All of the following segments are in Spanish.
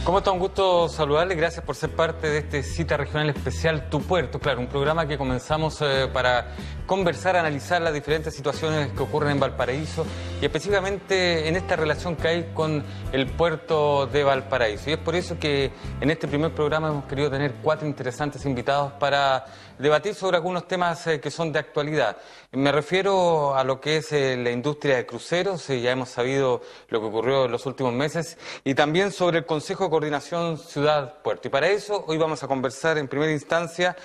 ¿Cómo está? Un gusto saludarle. Gracias por ser parte de este Cita Regional Especial Tu Puerto. Claro, un programa que comenzamos para conversar, analizar las diferentes situaciones que ocurren en Valparaíso y específicamente en esta relación que hay con el puerto de Valparaíso. Y es por eso que en este primer programa hemos querido tener 4 interesantes invitados para debatir sobre algunos temas que son de actualidad. Me refiero a lo que es la industria de cruceros, ya hemos sabido lo que ocurrió en los últimos meses, y también sobre el Consejo de Coordinación Ciudad-Puerto. Y para eso hoy vamos a conversar en primera instancia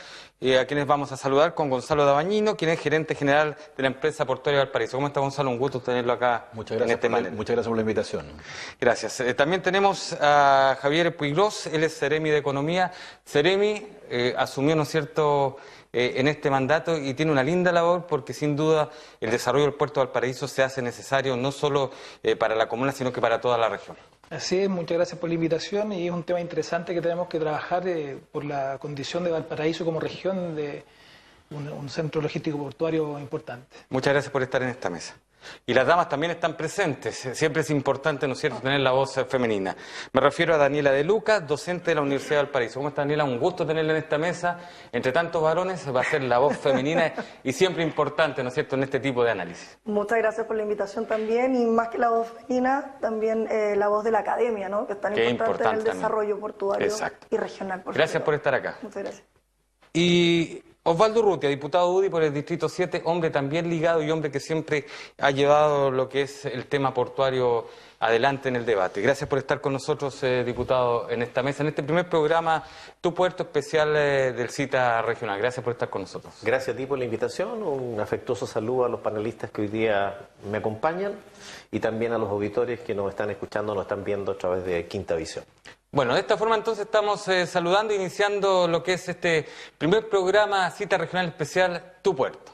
a quienes vamos a saludar con Gonzalo Dabañino, quien es gerente general de la empresa portuaria de Valparaíso. ¿Cómo está, Gonzalo? Un gusto tenerlo acá. Muchas gracias, muchas gracias por la invitación. Gracias. También tenemos a Javier Puigros, él es Ceremi de Economía. Ceremi asumió, ¿no es cierto?, en este mandato y tiene una linda labor porque sin duda el desarrollo del puerto de Valparaíso se hace necesario no solo para la comuna, sino que para toda la región. Así es, muchas gracias por la invitación y es un tema interesante que tenemos que trabajar por la condición de Valparaíso como región de un centro logístico portuario importante. Muchas gracias por estar en esta mesa. Y las damas también están presentes, siempre es importante, ¿no es cierto?, tener la voz femenina. Me refiero a Daniela De Luca, docente de la Universidad de Valparaíso. ¿Cómo está, Daniela? Un gusto tenerla en esta mesa. Entre tantos varones va a ser la voz femenina y siempre importante, ¿no es cierto?, en este tipo de análisis. Muchas gracias por la invitación también y más que la voz femenina, también la voz de la academia, ¿no?, que es tan importante en el desarrollo portuario y regional. Gracias por estar acá. Muchas gracias. Y Osvaldo Urrutia, diputado UDI por el Distrito 7, hombre también ligado y hombre que siempre ha llevado lo que es el tema portuario adelante en el debate. Gracias por estar con nosotros, diputado, en esta mesa, en este primer programa Tu Puerto Especial del Cita Regional. Gracias por estar con nosotros. Gracias a ti por la invitación, un afectuoso saludo a los panelistas que hoy día me acompañan y también a los auditores que nos están escuchando, nos están viendo a través de Quinta Visión. Bueno, de esta forma entonces estamos saludando e iniciando lo que es este primer programa Cita Regional Especial Tu Puerto.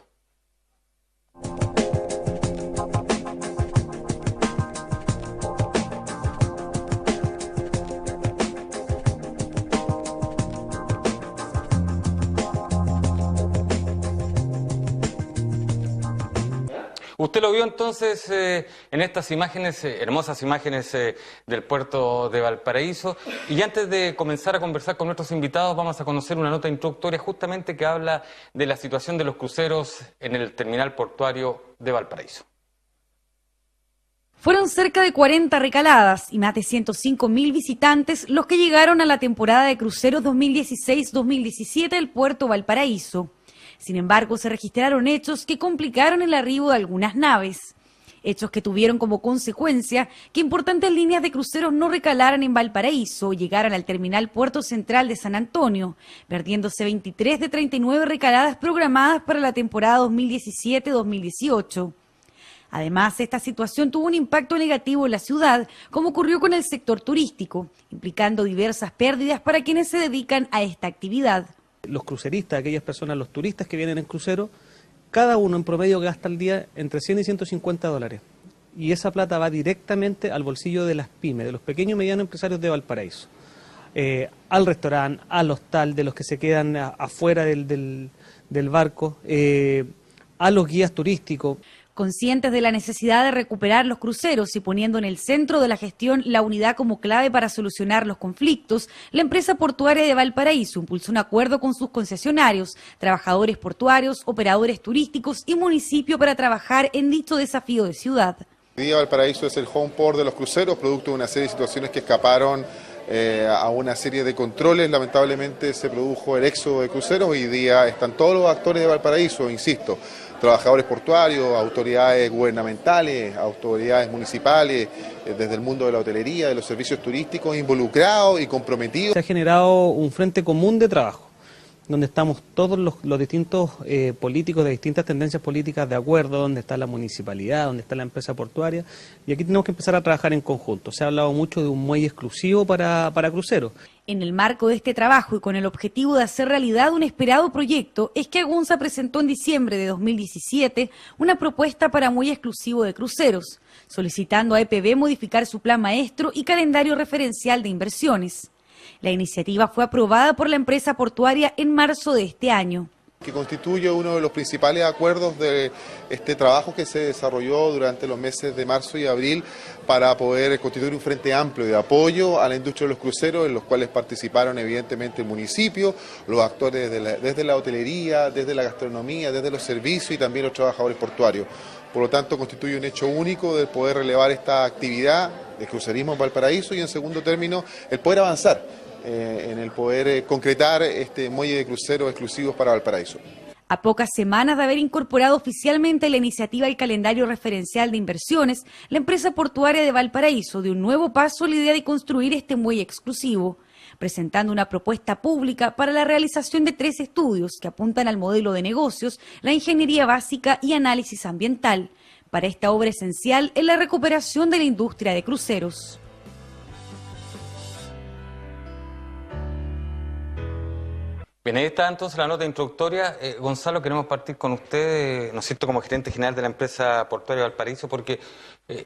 Usted lo vio entonces en estas imágenes, hermosas imágenes del puerto de Valparaíso. Y antes de comenzar a conversar con nuestros invitados, vamos a conocer una nota introductoria justamente que habla de la situación de los cruceros en el terminal portuario de Valparaíso. Fueron cerca de 40 recaladas y más de 105.000 visitantes los que llegaron a la temporada de cruceros 2016-2017 del puerto Valparaíso. Sin embargo, se registraron hechos que complicaron el arribo de algunas naves. Hechos que tuvieron como consecuencia que importantes líneas de cruceros no recalaran en Valparaíso o llegaran al terminal Puerto Central de San Antonio, perdiéndose 23 de 39 recaladas programadas para la temporada 2017-2018. Además, esta situación tuvo un impacto negativo en la ciudad, como ocurrió con el sector turístico, implicando diversas pérdidas para quienes se dedican a esta actividad. Los cruceristas, aquellas personas, los turistas que vienen en crucero, cada uno en promedio gasta al día entre 100 y 150 dólares. Y esa plata va directamente al bolsillo de las pymes, de los pequeños y medianos empresarios de Valparaíso. Al restaurante, al hostal, de los que se quedan afuera del barco, a los guías turísticos. Conscientes de la necesidad de recuperar los cruceros y poniendo en el centro de la gestión la unidad como clave para solucionar los conflictos, la empresa portuaria de Valparaíso impulsó un acuerdo con sus concesionarios, trabajadores portuarios, operadores turísticos y municipio para trabajar en dicho desafío de ciudad. Hoy día Valparaíso es el home port de los cruceros, producto de una serie de situaciones que escaparon a una serie de controles. Lamentablemente se produjo el éxodo de cruceros. Hoy día están todos los actores de Valparaíso, insisto, trabajadores portuarios, autoridades gubernamentales, autoridades municipales, desde el mundo de la hotelería, de los servicios turísticos, involucrados y comprometidos. Se ha generado un frente común de trabajo, donde estamos todos los distintos políticos de distintas tendencias políticas de acuerdo, donde está la municipalidad, donde está la empresa portuaria, y aquí tenemos que empezar a trabajar en conjunto. Se ha hablado mucho de un muelle exclusivo para cruceros. En el marco de este trabajo y con el objetivo de hacer realidad un esperado proyecto, es que Agunza presentó en diciembre de 2017 una propuesta para muelle exclusivo de cruceros, solicitando a EPB modificar su plan maestro y calendario referencial de inversiones. La iniciativa fue aprobada por la empresa portuaria en marzo de este año. que constituye uno de los principales acuerdos de este trabajo que se desarrolló durante los meses de marzo y abril para poder constituir un frente amplio de apoyo a la industria de los cruceros, en los cuales participaron evidentemente el municipio, los actores desde la hotelería, desde la gastronomía, desde los servicios y también los trabajadores portuarios. Por lo tanto, constituye un hecho único de poder relevar esta actividad de crucerismo en Valparaíso y, en segundo término, el poder avanzar en el poder concretar este muelle de cruceros exclusivos para Valparaíso. A pocas semanas de haber incorporado oficialmente la iniciativa al calendario referencial de inversiones, la empresa portuaria de Valparaíso dio un nuevo paso a la idea de construir este muelle exclusivo, presentando una propuesta pública para la realización de 3 estudios que apuntan al modelo de negocios, la ingeniería básica y análisis ambiental, para esta obra esencial en la recuperación de la industria de cruceros. Bien, ahí está entonces la nota introductoria. Gonzalo, queremos partir con usted, ¿no es cierto?, como gerente general de la empresa portuaria de Valparaíso, porque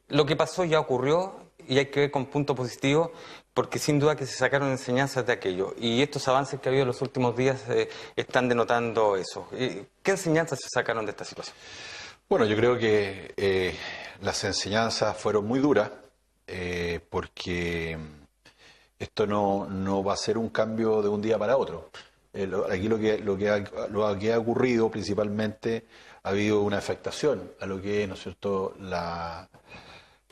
lo que pasó ya ocurrió y hay que ver con punto positivo, porque sin duda que se sacaron enseñanzas de aquello. Y estos avances que ha habido en los últimos días están denotando eso. ¿Qué enseñanzas se sacaron de esta situación? Bueno, yo creo que las enseñanzas fueron muy duras, porque esto no va a ser un cambio de un día para otro. Aquí lo que ha ocurrido principalmente, ha habido una afectación a lo que es, ¿no es cierto?, la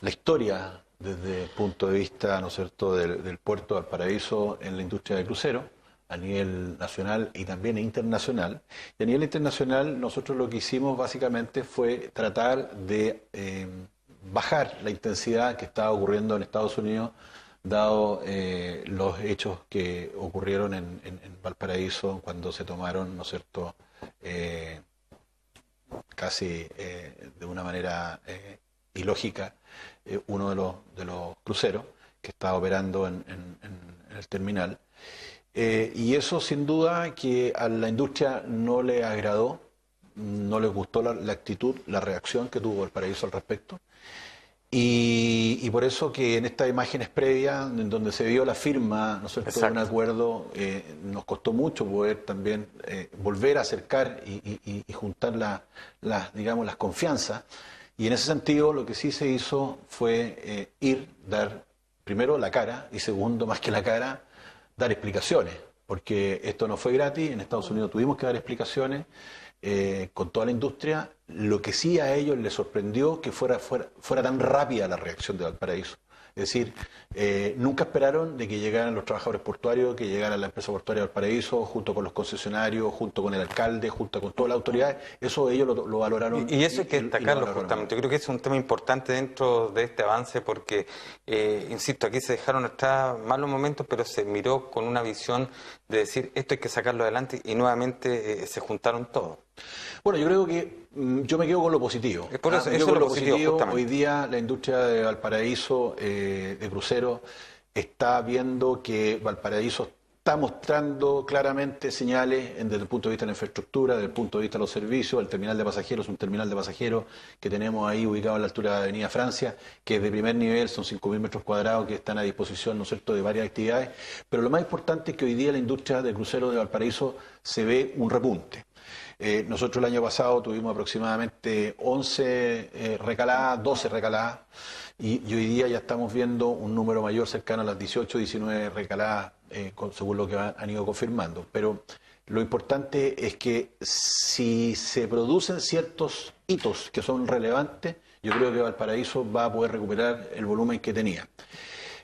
historia desde el punto de vista, ¿no es cierto?, del puerto de Valparaíso en la industria de cruceros a nivel nacional y también internacional. Y a nivel internacional nosotros lo que hicimos básicamente fue tratar de bajar la intensidad que estaba ocurriendo en Estados Unidos, dado los hechos que ocurrieron en Valparaíso cuando se tomaron, ¿no es cierto?, casi de una manera ilógica, uno de los cruceros que estaba operando en el terminal. Y eso sin duda que a la industria no le agradó, no les gustó la actitud, la reacción que tuvo Valparaíso al respecto. Y por eso que en estas imágenes previas, en donde se vio la firma, ¿no es cierto?, de un acuerdo, nos costó mucho poder también volver a acercar y juntar digamos, las confianzas. Y en ese sentido lo que sí se hizo fue dar primero la cara y segundo, más que la cara, dar explicaciones. Porque esto no fue gratis, en Estados Unidos tuvimos que dar explicaciones con toda la industria. Lo que sí a ellos les sorprendió que fuera tan rápida la reacción de Valparaíso. Es decir, nunca esperaron de que llegaran los trabajadores portuarios, que llegara la empresa portuaria de Valparaíso, junto con los concesionarios, junto con el alcalde, junto con todas las autoridades. Eso ellos lo valoraron. Y eso hay que destacarlo justamente. Yo creo que es un tema importante dentro de este avance porque, insisto, aquí se dejaron atrás malos momentos, pero se miró con una visión de decir esto hay que sacarlo adelante y nuevamente se juntaron todos. Bueno, yo creo que yo me quedo con lo positivo. Por eso, eso es lo positivo. Hoy día la industria de Valparaíso, de cruceros, está viendo que Valparaíso está mostrando claramente señales desde el punto de vista de la infraestructura, desde el punto de vista de los servicios. El terminal de pasajeros es un terminal de pasajeros que tenemos ahí ubicado a la altura de Avenida Francia, que es de primer nivel, son 5.000 metros cuadrados que están a disposición, ¿no es cierto?, de varias actividades. Pero lo más importante es que hoy día la industria de cruceros de Valparaíso se ve un repunte. Nosotros el año pasado tuvimos aproximadamente 11 recaladas, 12 recaladas, y hoy día ya estamos viendo un número mayor cercano a las 18, 19 recaladas, según lo que han ido confirmando. Pero lo importante es que si se producen ciertos hitos que son relevantes, yo creo que Valparaíso va a poder recuperar el volumen que tenía.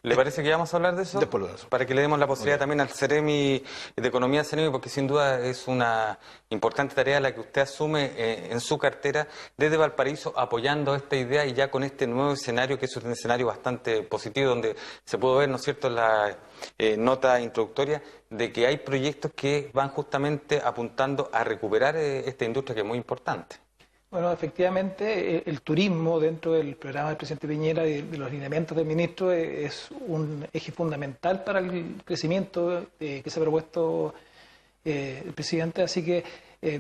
¿Le parece que vamos a hablar de eso? Después de eso. Para que le demos la posibilidad también al Ceremi de Economía Ceremi, porque sin duda es una importante tarea la que usted asume en su cartera desde Valparaíso, apoyando esta idea y ya con este nuevo escenario, que es un escenario bastante positivo, donde se puede ver, ¿no es cierto?, la nota introductoria, de que hay proyectos que van justamente apuntando a recuperar esta industria que es muy importante. Bueno, efectivamente, el turismo dentro del programa del presidente Piñera y de los lineamientos del ministro es un eje fundamental para el crecimiento que se ha propuesto el presidente, así que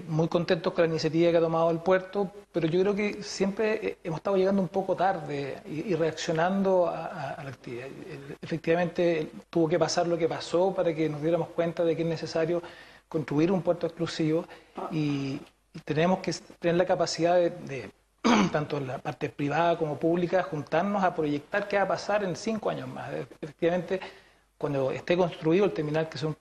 muy contentos con la iniciativa que ha tomado el puerto, pero yo creo que siempre hemos estado llegando un poco tarde y reaccionando a la actividad. Efectivamente, tuvo que pasar lo que pasó para que nos diéramos cuenta de que es necesario construir un puerto exclusivo y tenemos que tener la capacidad de tanto en la parte privada como pública, juntarnos a proyectar qué va a pasar en 5 años más. Efectivamente, cuando esté construido el terminal, que son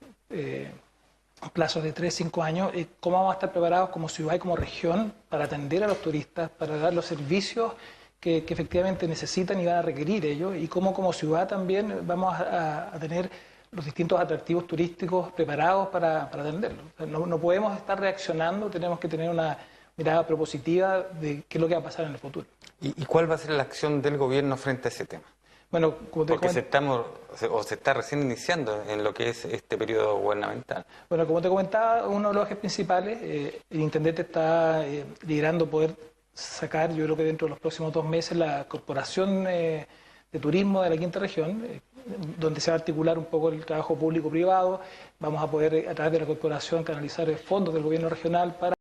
plazos de 3-5 años, cómo vamos a estar preparados como ciudad y como región para atender a los turistas, para dar los servicios que efectivamente necesitan y van a requerir ellos, y cómo como ciudad también vamos a tener los distintos atractivos turísticos preparados para atenderlos. O sea, no podemos estar reaccionando, tenemos que tener una mirada propositiva de qué es lo que va a pasar en el futuro. ¿Y cuál va a ser la acción del gobierno frente a ese tema? Bueno, porque se está recién iniciando en lo que es este periodo gubernamental. Bueno, como te comentaba, uno de los ejes principales, el intendente está liderando poder sacar, yo creo que dentro de los próximos 2 meses, la Corporación de Turismo de la Quinta Región, donde se va a articular un poco el trabajo público-privado. Vamos a poder, a través de la corporación, canalizar fondos del gobierno regional para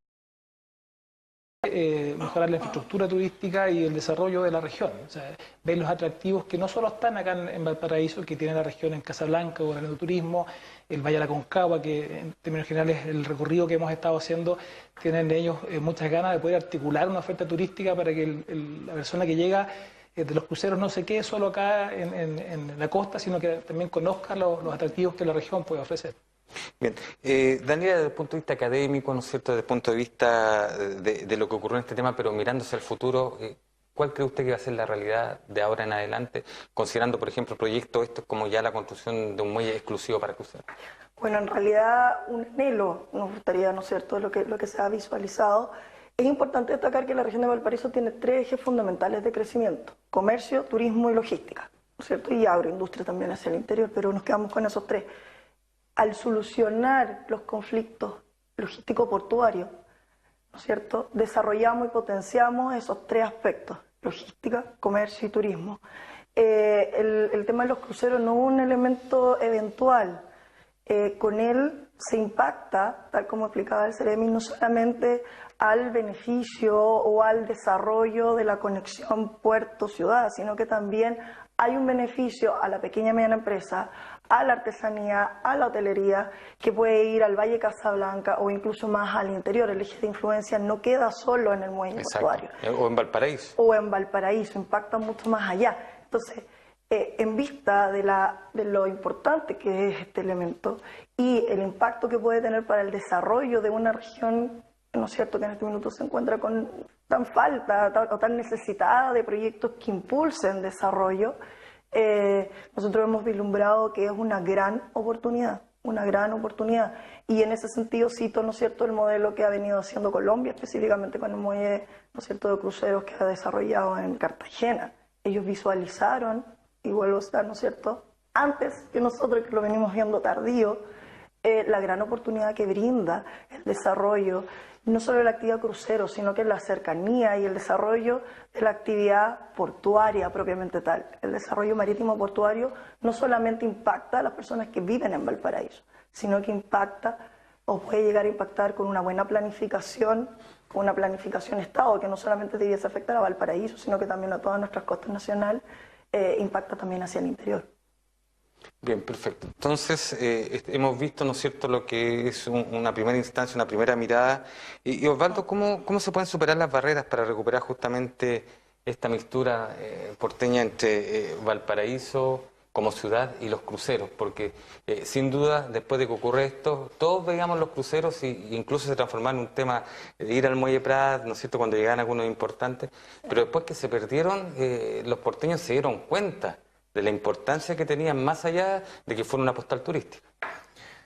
mejorar la infraestructura turística y el desarrollo de la región. O sea, ver los atractivos que no solo están acá en Valparaíso, que tiene la región en Casablanca o en el turismo, el Valle de la Concagua, que en términos generales el recorrido que hemos estado haciendo, tienen ellos muchas ganas de poder articular una oferta turística para que la persona que llega de los cruceros no se quede solo acá en la costa, sino que también conozca los atractivos que la región puede ofrecer. Bien, Daniela, desde el punto de vista académico, ¿no es cierto?, desde el punto de vista de lo que ocurrió en este tema, pero mirándose al futuro, ¿cuál cree usted que va a ser la realidad de ahora en adelante, considerando, por ejemplo, proyectos estos como ya la construcción de un muelle exclusivo para cruceros? Bueno, en realidad un anhelo nos gustaría, ¿no es cierto?, lo que se ha visualizado. Es importante destacar que la región de Valparaíso tiene 3 ejes fundamentales de crecimiento: comercio, turismo y logística, ¿no es cierto?, y agroindustria también hacia el interior, pero nos quedamos con esos 3. Al solucionar los conflictos logístico-portuarios, ¿no es cierto?, desarrollamos y potenciamos esos 3 aspectos: logística, comercio y turismo. El tema de los cruceros no es un elemento eventual. Con él se impacta, tal como explicaba el Ceremi, no solamente al beneficio o al desarrollo de la conexión puerto-ciudad, sino que también hay un beneficio a la pequeña y mediana empresa, a la artesanía, a la hotelería, que puede ir al Valle Casablanca o incluso más al interior. El eje de influencia no queda solo en el muelle portuario. O en Valparaíso. O en Valparaíso, impacta mucho más allá. Entonces, en vista de lo importante que es este elemento y el impacto que puede tener para el desarrollo de una región, ¿no es cierto?, que en este minuto se encuentra con tan falta o tan necesitada de proyectos que impulsen desarrollo, nosotros hemos vislumbrado que es una gran oportunidad. Y en ese sentido cito, ¿no es cierto?, el modelo que ha venido haciendo Colombia, específicamente con el muelle, ¿no es cierto?, de cruceros que ha desarrollado en Cartagena. Ellos visualizaron, y vuelvo a estar, ¿no es cierto?, antes que nosotros, que lo venimos viendo tardío, la gran oportunidad que brinda el desarrollo, no solo de la actividad crucero, sino que la cercanía y el desarrollo de la actividad portuaria propiamente tal. El desarrollo marítimo portuario no solamente impacta a las personas que viven en Valparaíso, sino que impacta o puede llegar a impactar con una buena planificación, con una planificación Estado, que no solamente debiese afectar a Valparaíso, sino que también a todas nuestras costas nacionales, impacta también hacia el interior. Bien, perfecto. Entonces, hemos visto, ¿no es cierto?, lo que es una primera instancia, una primera mirada. Y Osvaldo, ¿cómo se pueden superar las barreras para recuperar justamente esta mixtura porteña entre Valparaíso como ciudad y los cruceros? Porque, sin duda, después de que ocurre esto, todos veíamos los cruceros e incluso se transformaron en un tema de ir al Muelle Prat, ¿no es cierto?, cuando llegaban algunos importantes. Pero después que se perdieron, los porteños se dieron cuenta de la importancia que tenían, más allá de que fuera una postal turística.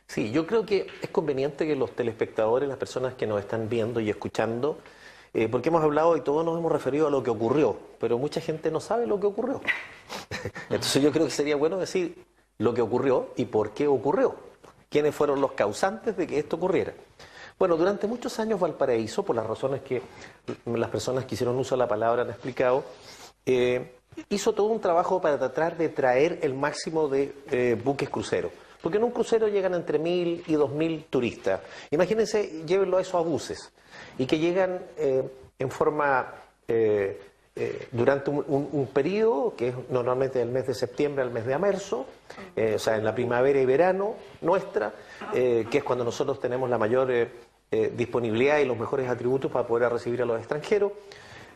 Sí, yo creo que es conveniente que los telespectadores, las personas que nos están viendo y escuchando, porque hemos hablado y todos nos hemos referido a lo que ocurrió, pero mucha gente no sabe lo que ocurrió. Entonces yo creo que sería bueno decir lo que ocurrió y por qué ocurrió. ¿Quiénes fueron los causantes de que esto ocurriera? Bueno, durante muchos años Valparaíso, por las razones que las personas que hicieron uso de la palabra han explicado, hizo todo un trabajo para tratar de traer el máximo de buques cruceros. Porque en un crucero llegan entre 1.000 y 2.000 turistas. Imagínense, llévenlo a eso a buses. Y que llegan en forma durante un periodo que es normalmente del mes de septiembre al mes de marzo, o sea, en la primavera y verano nuestra, que es cuando nosotros tenemos la mayor disponibilidad y los mejores atributos para poder recibir a los extranjeros.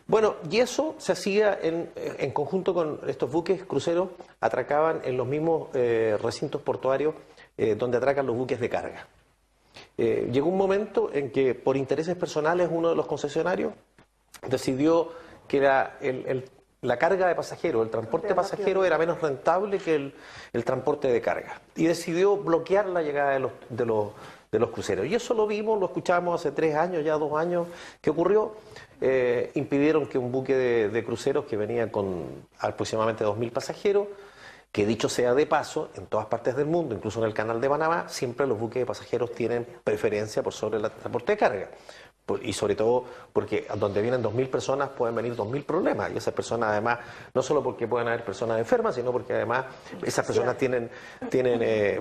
Bueno, y eso se hacía en conjunto con estos buques cruceros, atracaban en los mismos recintos portuarios donde atracan los buques de carga. Llegó un momento en que por intereses personales uno de los concesionarios decidió que la carga de pasajeros, el transporte pasajero era menos rentable que el transporte de carga y decidió bloquear la llegada de los cruceros. Y eso lo vimos, lo escuchamos hace 3 años, ya 2 años que ocurrió. Impidieron que un buque de cruceros que venía con aproximadamente 2.000 pasajeros, que dicho sea de paso, en todas partes del mundo, incluso en el canal de Panamá, siempre los buques de pasajeros tienen preferencia por sobre el transporte de carga. Y sobre todo porque donde vienen 2.000 personas pueden venir 2.000 problemas. Y esas personas además, no solo porque pueden haber personas enfermas, sino porque además esas personas tienen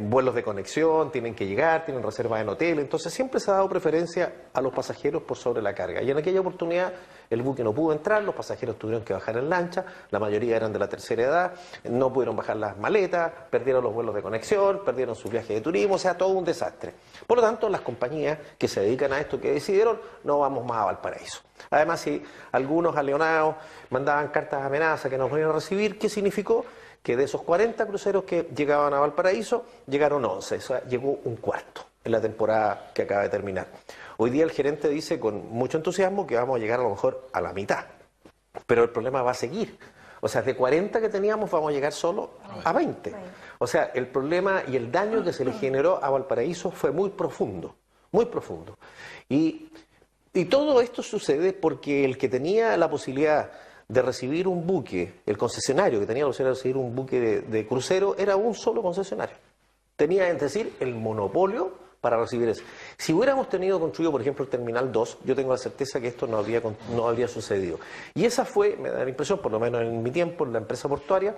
vuelos de conexión, tienen que llegar, tienen reservas en hotel. Entonces siempre se ha dado preferencia a los pasajeros por sobre la carga. Y en aquella oportunidad el buque no pudo entrar, los pasajeros tuvieron que bajar en lancha, la mayoría eran de la tercera edad, no pudieron bajar las maletas, perdieron los vuelos de conexión, perdieron sus viajes de turismo, o sea, todo un desastre. Por lo tanto, las compañías que se dedican a esto, que decidieron, no vamos más a Valparaíso. Además, si algunos aleonados mandaban cartas de amenaza que nos venían a recibir, ¿qué significó? Que de esos 40 cruceros que llegaban a Valparaíso, llegaron 11, o sea, llegó un cuarto en la temporada que acaba de terminar. Hoy día el gerente dice con mucho entusiasmo que vamos a llegar a lo mejor a la mitad, pero el problema va a seguir. O sea, de 40 que teníamos vamos a llegar solo a 20. O sea, el problema y el daño que se le generó a Valparaíso fue muy profundo, muy profundo. Y todo esto sucede porque el que tenía la posibilidad de recibir un buque, el concesionario que tenía la posibilidad de recibir un buque de crucero, era un solo concesionario. Tenía, es decir, el monopolio para recibir eso. Si hubiéramos tenido construido, por ejemplo, el Terminal 2, yo tengo la certeza que esto no habría sucedido. Y esa fue, me da la impresión, por lo menos en mi tiempo, en la empresa portuaria,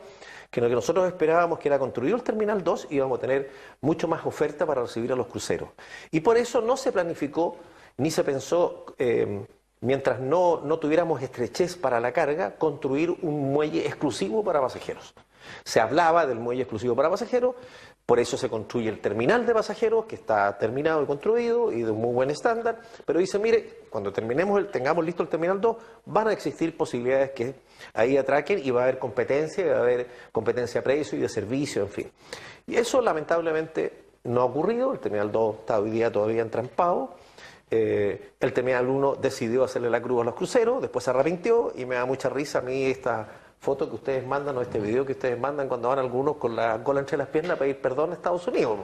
que lo que nosotros esperábamos que era construido el Terminal 2, íbamos a tener mucho más oferta para recibir a los cruceros. Y por eso no se planificó, ni se pensó, mientras no tuviéramos estrechez para la carga, construir un muelle exclusivo para pasajeros. Se hablaba del muelle exclusivo para pasajeros, por eso se construye el terminal de pasajeros, que está terminado y construido y de un muy buen estándar, pero dice, mire, cuando tengamos listo el Terminal 2, van a existir posibilidades que ahí atraquen y va a haber competencia, va a haber competencia a precio y de servicio, en fin. Y eso lamentablemente no ha ocurrido, el Terminal 2 está hoy día todavía entrampado. El Terminal 1 decidió hacerle la cruz a los cruceros, después se arrepintió y me da mucha risa a mí esta foto que ustedes mandan o este video que ustedes mandan cuando van algunos con la cola entre las piernas a pedir perdón a Estados Unidos,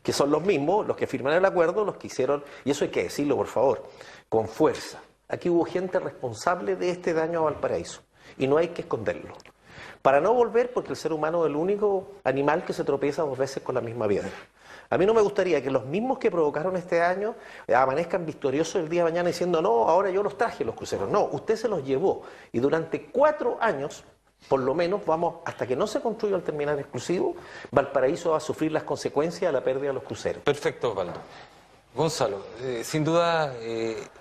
que son los mismos, los que firman el acuerdo, los que hicieron, y eso hay que decirlo por favor, con fuerza. Aquí hubo gente responsable de este daño a Valparaíso y no hay que esconderlo. Para no volver, porque el ser humano es el único animal que se tropieza 2 veces con la misma piedra. A mí no me gustaría que los mismos que provocaron este daño amanezcan victoriosos el día de mañana diciendo, no, ahora yo los traje los cruceros. No, usted se los llevó y durante 4 años, por lo menos, hasta que no se construya el terminal exclusivo, Valparaíso va a sufrir las consecuencias de la pérdida de los cruceros. Perfecto, Osvaldo. Gonzalo, sin duda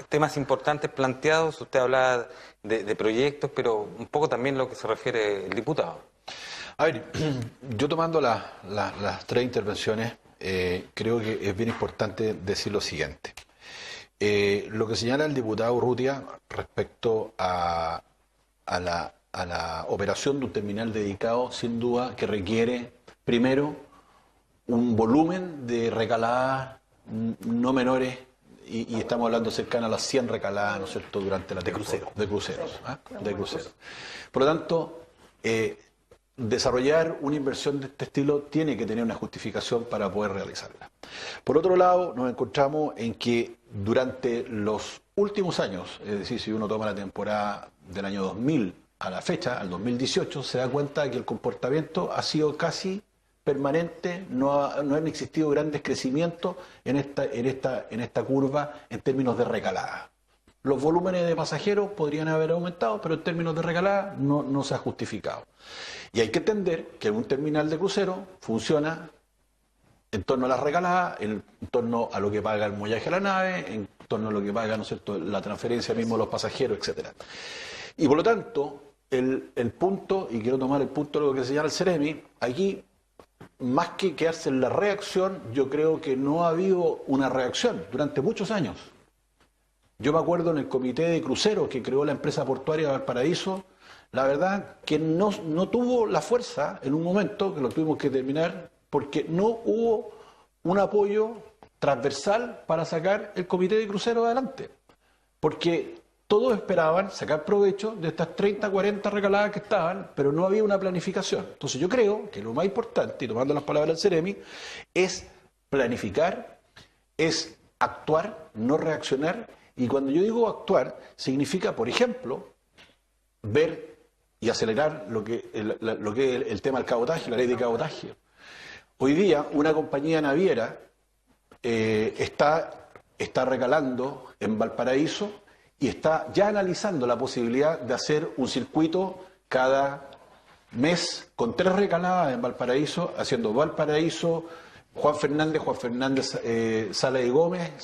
temas importantes planteados, usted hablaba de proyectos, pero un poco también lo que se refiere el diputado. A ver, yo tomando las 3 intervenciones, creo que es bien importante decir lo siguiente. Lo que señala el diputado Urrutia respecto a la operación de un terminal dedicado, sin duda que requiere, primero, un volumen de recaladas no menores, y estamos hablando cercano a las 100 recaladas, ¿no es cierto?, durante la temporada. De cruceros. Por lo tanto, desarrollar una inversión de este estilo tiene que tener una justificación para poder realizarla. Por otro lado, nos encontramos en que durante los últimos años, es decir, si uno toma la temporada del año 2000 a la fecha, al 2018, se da cuenta de que el comportamiento ha sido casi permanente, no han existido grandes crecimientos en esta curva en términos de recalada. Los volúmenes de pasajeros podrían haber aumentado, pero en términos de recalada no se ha justificado. Y hay que entender que un terminal de crucero funciona en torno a las recaladas, en torno a lo que paga el muellaje a la nave, en torno a lo que paga, ¿no es cierto?, la transferencia mismo de los pasajeros, etcétera. Y por lo tanto, el punto, y quiero tomar el punto de lo que señala el Ceremi, aquí, más que quedarse en la reacción, yo creo que no ha habido una reacción durante muchos años. Yo me acuerdo en el comité de cruceros que creó la empresa portuaria de Valparaíso, la verdad que no tuvo la fuerza en un momento, que lo tuvimos que terminar, porque no hubo un apoyo transversal para sacar el comité de cruceros adelante. Porque todos esperaban sacar provecho de estas 30, 40 recaladas que estaban, pero no había una planificación. Entonces yo creo que lo más importante, y tomando las palabras del Ceremi, es planificar, es actuar, no reaccionar. Y cuando yo digo actuar, significa, por ejemplo, ver y acelerar lo que es el tema del cabotaje, la ley de cabotaje. Hoy día una compañía naviera está recalando en Valparaíso y está ya analizando la posibilidad de hacer un circuito cada mes con 3 recaladas en Valparaíso, haciendo Valparaíso, Juan Fernández, Sala de Gómez,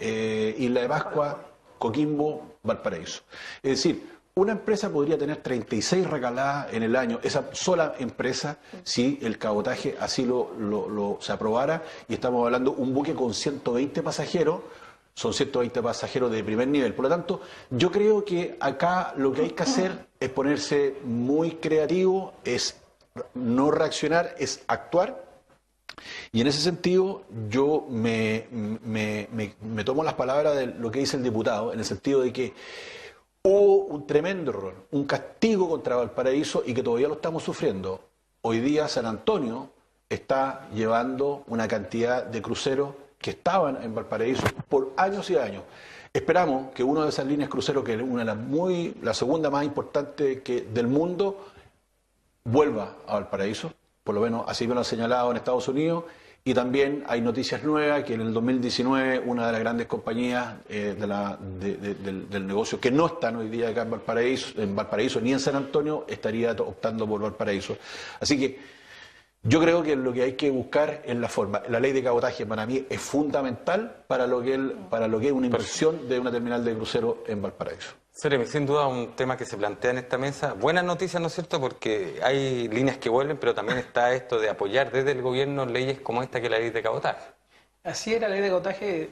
Isla de Pascua, Coquimbo, Valparaíso. Es decir, una empresa podría tener 36 recaladas en el año, esa sola empresa, si el cabotaje así se aprobara, y estamos hablando de un buque con 120 pasajeros, son 120 pasajeros de primer nivel. Por lo tanto, yo creo que acá lo que hay que hacer es ponerse muy creativo, es no reaccionar, es actuar. Y en ese sentido, yo me tomo las palabras de lo que dice el diputado, en el sentido de que hubo un tremendo error, un castigo contra Valparaíso y que todavía lo estamos sufriendo. Hoy día San Antonio está llevando una cantidad de cruceros que estaban en Valparaíso por años y años. Esperamos que una de esas líneas cruceros, que es la segunda más importante del mundo, vuelva a Valparaíso. Por lo menos así me lo han señalado en Estados Unidos, y también hay noticias nuevas que en el 2019 una de las grandes compañías del negocio que no están hoy día acá en Valparaíso ni en San Antonio, estaría optando por Valparaíso. Así que yo creo que lo que hay que buscar es la forma. La ley de cabotaje para mí es fundamental para lo que es una inversión de una terminal de crucero en Valparaíso. Ceremi, sin duda un tema que se plantea en esta mesa. Buenas noticias, ¿no es cierto? Porque hay líneas que vuelven, pero también está esto de apoyar desde el gobierno leyes como esta, que es la ley de cabotaje. Así es, la ley de cabotaje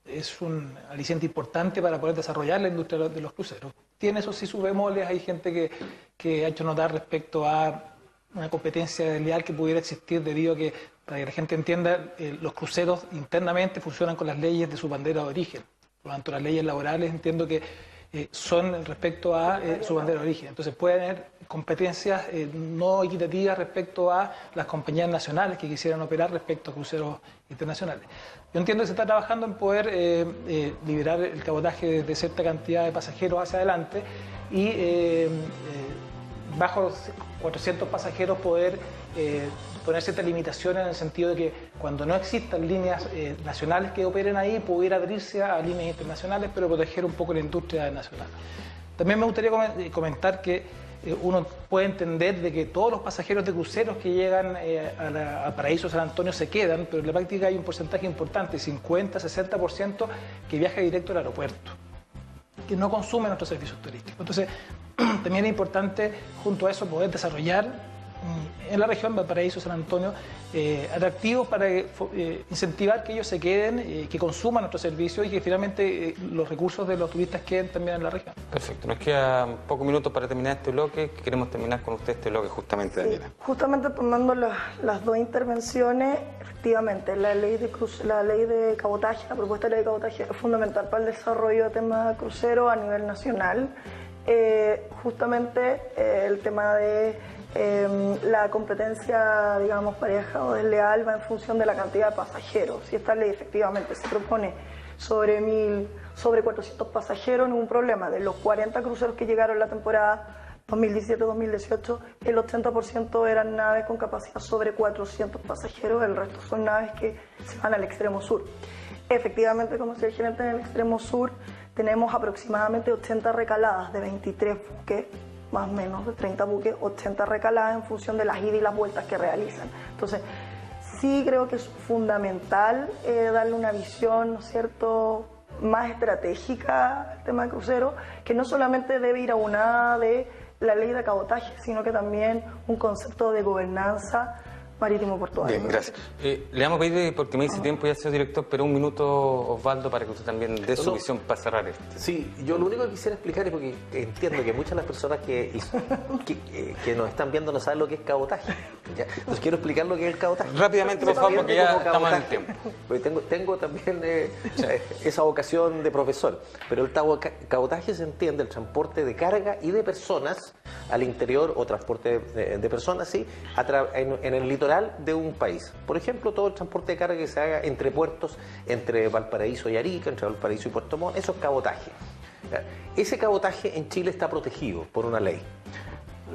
es un aliciente importante para poder desarrollar la industria de los cruceros. Tiene eso sí sus bemoles, hay gente que ha hecho notar respecto a una competencia desleal que pudiera existir debido a que, para que la gente entienda, los cruceros internamente funcionan con las leyes de su bandera de origen. Por lo tanto, las leyes laborales entiendo que son respecto a su bandera de origen. Entonces puede haber competencias no equitativas respecto a las compañías nacionales que quisieran operar respecto a cruceros internacionales. Yo entiendo que se está trabajando en poder liberar el cabotaje de cierta cantidad de pasajeros hacia adelante y bajo los 400 pasajeros poder poner ciertas limitaciones en el sentido de que cuando no existan líneas nacionales que operen ahí, pudiera abrirse a líneas internacionales, pero proteger un poco la industria nacional. También me gustaría comentar que uno puede entender de que todos los pasajeros de cruceros que llegan a Paraíso San Antonio se quedan, pero en la práctica hay un porcentaje importante, 50-60%, que viaja directo al aeropuerto, que no consume nuestros servicios turísticos. Entonces, también es importante, junto a eso, poder desarrollar en la región Valparaíso, San Antonio, atractivos para incentivar que ellos se queden, que consuman nuestros servicios y que finalmente los recursos de los turistas queden también en la región. Perfecto, nos quedan pocos minutos para terminar este bloque. Queremos terminar con usted este bloque justamente, Daniela. Justamente tomando las dos intervenciones, efectivamente, la ley de cabotaje, la propuesta de ley de cabotaje es fundamental para el desarrollo de temas cruceros a nivel nacional. Justamente el tema de la competencia, digamos, pareja o desleal va en función de la cantidad de pasajeros. Si esta ley efectivamente se propone sobre 400 pasajeros, ningún problema. De los 40 cruceros que llegaron la temporada 2017-2018, el 80% eran naves con capacidad sobre 400 pasajeros, el resto son naves que se van al extremo sur. Efectivamente, como decía el gerente, en el extremo sur tenemos aproximadamente 80 recaladas de 23 buques, más o menos de 30 buques, 80 recaladas en función de las idas y las vueltas que realizan. Entonces, sí creo que es fundamental darle una visión, ¿no es cierto?, más estratégica al tema de crucero, que no solamente debe ir aunada de la ley de cabotaje, sino que también un concepto de gobernanza marítimo-portuaria. Bien, gracias. Le vamos a pedir, porque me dice tiempo ya, señor director, pero un minuto, Osvaldo, para que usted también dé su visión para cerrar esto. Sí, yo lo único que quisiera explicar es porque entiendo que muchas de las personas que nos están viendo no saben lo que es cabotaje. ¿Ya? Entonces quiero explicar lo que es el cabotaje. Rápidamente, por favor, porque ya estamos en el tiempo. Porque tengo también esa vocación de profesor, pero el cabotaje se entiende el transporte de carga y de personas al interior, o transporte de personas, sí, en el litoral de un país. Por ejemplo, todo el transporte de carga que se haga entre puertos, entre Valparaíso y Arica, entre Valparaíso y Puerto Montt, eso es cabotaje. Ese cabotaje en Chile está protegido por una ley.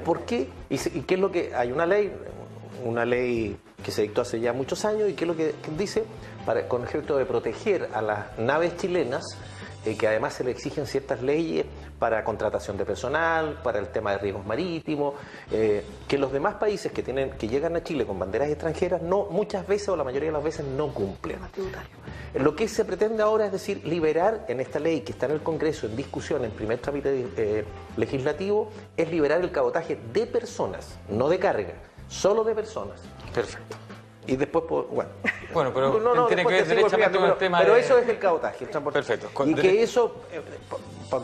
¿Por qué? ¿Y qué es lo que hay? Una ley que se dictó hace ya muchos años, y qué es lo que dice, con el objeto de proteger a las naves chilenas, que además se le exigen ciertas leyes para contratación de personal, para el tema de riesgos marítimos, que los demás países que llegan a Chile con banderas extranjeras muchas veces, o la mayoría de las veces, no cumplen. Lo que se pretende ahora es decir, liberar en esta ley que está en el Congreso en discusión, en primer trámite legislativo, es liberar el cabotaje de personas, no de carga, solo de personas. Perfecto. Y después, bueno, pero tiene que ver derechamente con el tema pero eso es el cabotaje, el transporte. Perfecto. Y que eso,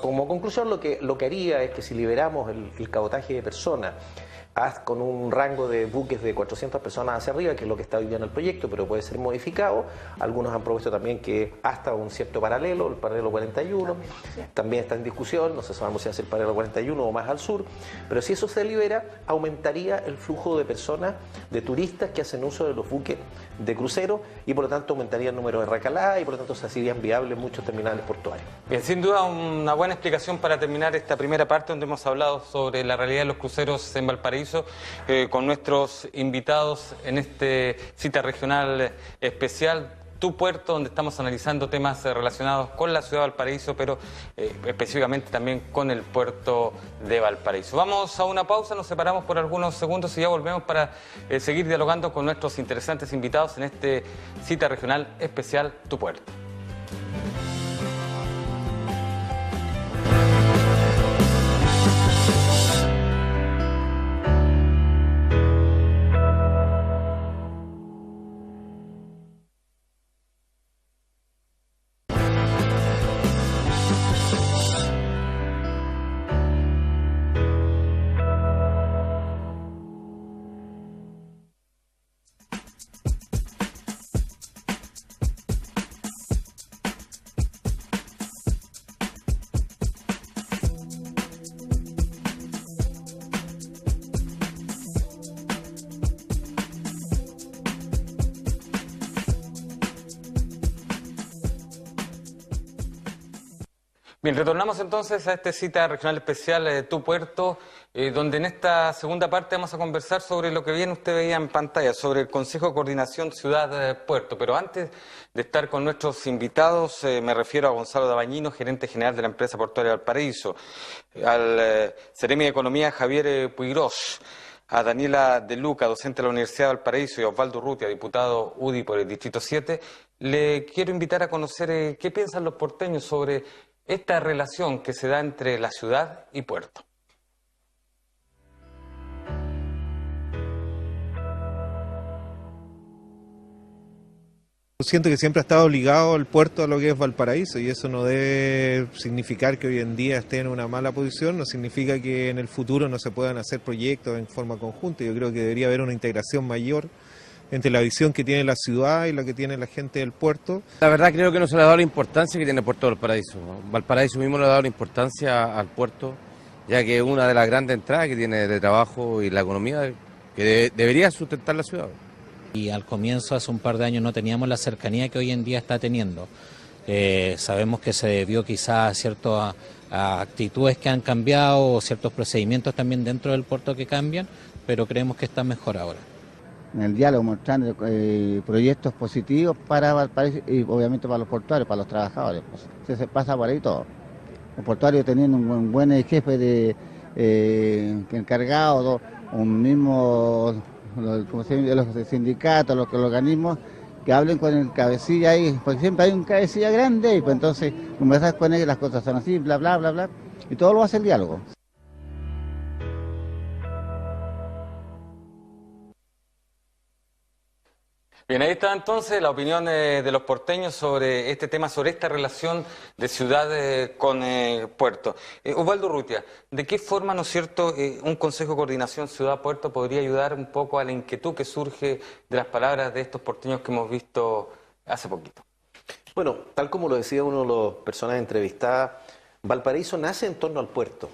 como conclusión, lo que haría es que si liberamos el cabotaje de personas con un rango de buques de 400 personas hacia arriba, que es lo que está hoy día en el proyecto, pero puede ser modificado. Algunos han propuesto también que hasta un cierto paralelo, el paralelo 41, también está en discusión, no sabemos si hace el paralelo 41 o más al sur, pero si eso se libera, aumentaría el flujo de personas, de turistas que hacen uso de los buques de crucero, y por lo tanto aumentaría el número de recaladas, y por lo tanto se hacían viables muchos terminales portuarios. Bien, sin duda una buena explicación para terminar esta primera parte, donde hemos hablado sobre la realidad de los cruceros en Valparaíso, con nuestros invitados en este cita regional especial, Tu Puerto, donde estamos analizando temas relacionados con la ciudad de Valparaíso, pero específicamente también con el puerto de Valparaíso. Vamos a una pausa, nos separamos por algunos segundos y ya volvemos para seguir dialogando con nuestros interesantes invitados en este cita regional especial, Tu Puerto. Bien, retornamos entonces a esta cita regional especial Tu Puerto, donde en esta segunda parte vamos a conversar sobre lo que bien usted veía en pantalla, sobre el Consejo de Coordinación Ciudad-Puerto. Pero antes de estar con nuestros invitados, me refiero a Gonzalo Dabañino, gerente general de la empresa portuaria de Valparaíso, al Seremi de Economía Javier Puigros, a Daniela De Luca, docente de la Universidad de Valparaíso, y a Osvaldo Urrutia, diputado UDI por el Distrito 7. Le quiero invitar a conocer qué piensan los porteños sobre esta relación que se da entre la ciudad y puerto. Siento que siempre ha estado obligado el puerto a lo que es Valparaíso, y eso no debe significar que hoy en día esté en una mala posición, no significa que en el futuro no se puedan hacer proyectos en forma conjunta. Yo creo que debería haber una integración mayor entre la visión que tiene la ciudad y la que tiene la gente del puerto. La verdad creo que no se le ha dado la importancia que tiene el puerto de Valparaíso. Valparaíso mismo le ha dado la importancia al puerto, ya que es una de las grandes entradas que tiene de trabajo y la economía que debería sustentar la ciudad. Y al comienzo, hace un par de años, no teníamos la cercanía que hoy en día está teniendo. Sabemos que se debió quizás a ciertas actitudes que han cambiado, o ciertos procedimientos también dentro del puerto que cambian, pero creemos que está mejor ahora. En el diálogo mostrando proyectos positivos para Valparaíso y obviamente para los portuarios, para los trabajadores. Pues, se pasa por ahí todo. Los portuarios teniendo un buen jefe de encargado, un mismo, como se dice, los sindicatos, los organismos, que hablen con el cabecilla ahí, porque siempre hay un cabecilla grande, y pues entonces conversas con ellos, las cosas son así, bla, bla, bla, bla, y todo lo hace el diálogo. Bien, ahí está entonces la opinión de los porteños sobre este tema, sobre esta relación de ciudad con puerto. Osvaldo Urrutia, ¿de qué forma, no es cierto, un Consejo de Coordinación Ciudad-Puerto podría ayudar un poco a la inquietud que surge de las palabras de estos porteños que hemos visto hace poquito? Bueno, tal como lo decía uno de las personas entrevistadas, Valparaíso nace en torno al puerto.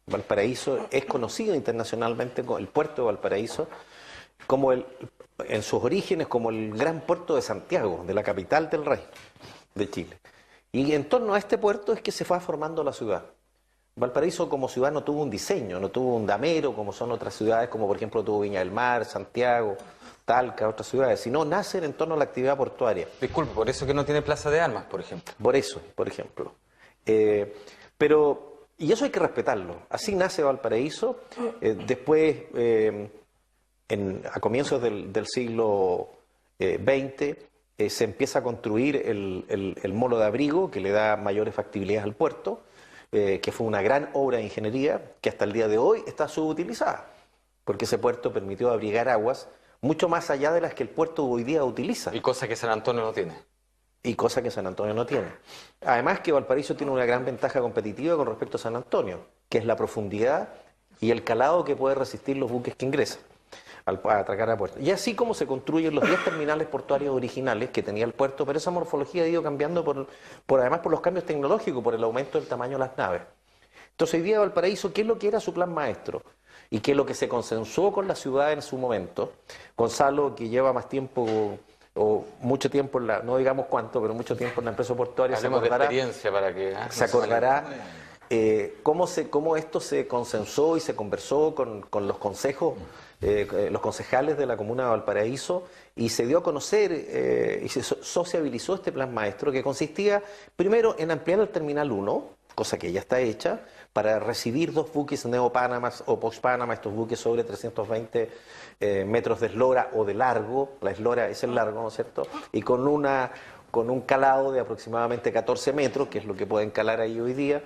Valparaíso es conocido internacionalmente como el puerto de Valparaíso, como en sus orígenes como el gran puerto de Santiago, de la capital del reino de Chile. Y en torno a este puerto es que se fue formando la ciudad. Valparaíso como ciudad no tuvo un diseño, no tuvo un damero como son otras ciudades, como por ejemplo tuvo Viña del Mar, Santiago, Talca, otras ciudades, sino nacen en torno a la actividad portuaria. Disculpe, por eso que no tiene plaza de armas, por ejemplo. Por eso, por ejemplo. Y eso hay que respetarlo. Así nace Valparaíso. Después, a comienzos del siglo XX, se empieza a construir el molo de abrigo, que le da mayores factibilidades al puerto, que fue una gran obra de ingeniería, que hasta el día de hoy está subutilizada, porque ese puerto permitió abrigar aguas mucho más allá de las que el puerto hoy día utiliza. Y cosa que San Antonio no tiene. Y cosa que San Antonio no tiene. Además que Valparaíso tiene una gran ventaja competitiva con respecto a San Antonio, que es la profundidad y el calado que puede resistir los buques que ingresan a atracar a puerto. Y así como se construyen los 10 terminales portuarios originales que tenía el puerto, pero esa morfología ha ido cambiando además por los cambios tecnológicos, por el aumento del tamaño de las naves. Entonces hoy día Valparaíso, ¿qué es lo que era su plan maestro? Y qué es lo que se consensuó con la ciudad en su momento. Gonzalo, que lleva más tiempo o mucho tiempo, no digamos cuánto, pero mucho tiempo en la empresa portuaria, hablemos de experiencia para que se acordará cómo esto se consensó y se conversó con los consejos, los concejales de la comuna de Valparaíso, y se dio a conocer y se sociabilizó este plan maestro, que consistía primero en ampliar el Terminal 1, cosa que ya está hecha, para recibir 2 buques Neo-Panamax o Post-Panama, estos buques sobre 320 metros de eslora o de largo. La eslora es el largo, ¿no es cierto? Y con un calado de aproximadamente 14 metros, que es lo que pueden calar ahí hoy día.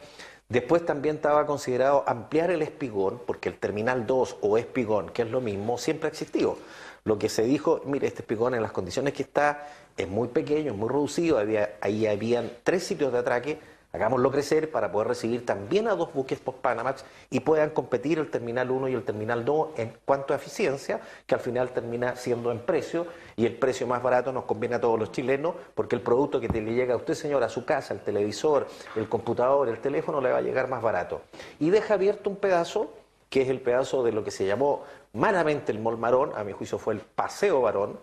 Después también estaba considerado ampliar el espigón, porque el Terminal 2 o espigón, que es lo mismo, siempre ha existido. Lo que se dijo, mire, este espigón en las condiciones que está es muy pequeño, es muy reducido, ahí habían 3 sitios de atraque. Hagámoslo crecer para poder recibir también a 2 buques post-Panamax y puedan competir el Terminal 1 y el Terminal 2 en cuanto a eficiencia, que al final termina siendo en precio, y el precio más barato nos conviene a todos los chilenos, porque el producto que le llega a usted, señor, a su casa, el televisor, el computador, el teléfono, le va a llegar más barato. Y deja abierto un pedazo, que es el pedazo de lo que se llamó malamente el Mall Marón, a mi juicio fue el Paseo Barón,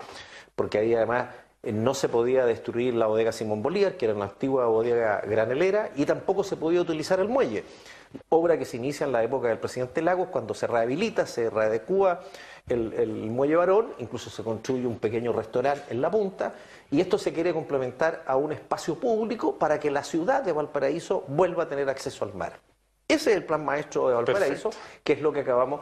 porque ahí además no se podía destruir la bodega Simón Bolívar, que era una antigua bodega granelera, y tampoco se podía utilizar el muelle. Obra que se inicia en la época del presidente Lagos, cuando se rehabilita, se readecúa el muelle Barón, incluso se construye un pequeño restaurante en la punta, y esto se quiere complementar a un espacio público para que la ciudad de Valparaíso vuelva a tener acceso al mar. Ese es el plan maestro de Valparaíso. Perfecto. Que es lo que acabamos...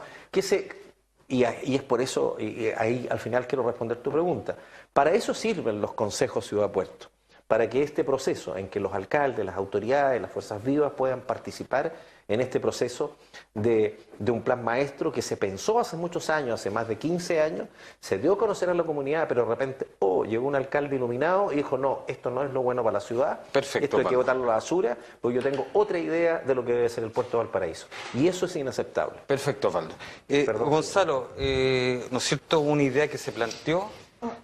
Y es por eso, y ahí al final quiero responder tu pregunta. Para eso sirven los consejos ciudad-puerto, para que este proceso en que los alcaldes, las autoridades, las fuerzas vivas puedan participar en este proceso de un plan maestro que se pensó hace muchos años, hace más de 15 años, se dio a conocer a la comunidad, pero de repente, llegó un alcalde iluminado y dijo, no, esto no es lo bueno para la ciudad, perfecto, esto hay que botarlo a la basura, porque yo tengo otra idea de lo que debe ser el puerto de Valparaíso. Y eso es inaceptable. Perfecto, Osvaldo. Gonzalo, ¿no es cierto? Una idea que se planteó,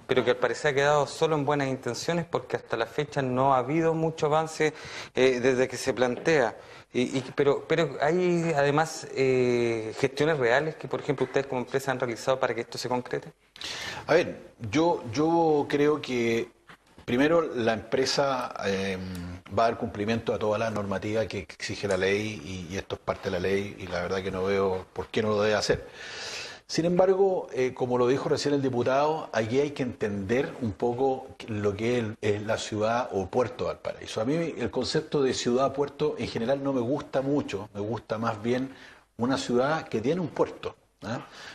pero que al parecer ha quedado solo en buenas intenciones, porque hasta la fecha no ha habido mucho avance desde que se plantea. Pero hay además gestiones reales que, por ejemplo, ustedes como empresa han realizado para que esto se concrete. A ver, yo creo que primero la empresa va a dar cumplimiento a toda la normativa que exige la ley, y esto es parte de la ley, y la verdad que no veo por qué no lo debe hacer. Sin embargo, como lo dijo recién el diputado, aquí hay que entender un poco lo que es la ciudad o puerto de Valparaíso. A mí el concepto de ciudad-puerto en general no me gusta mucho, me gusta más bien una ciudad que tiene un puerto.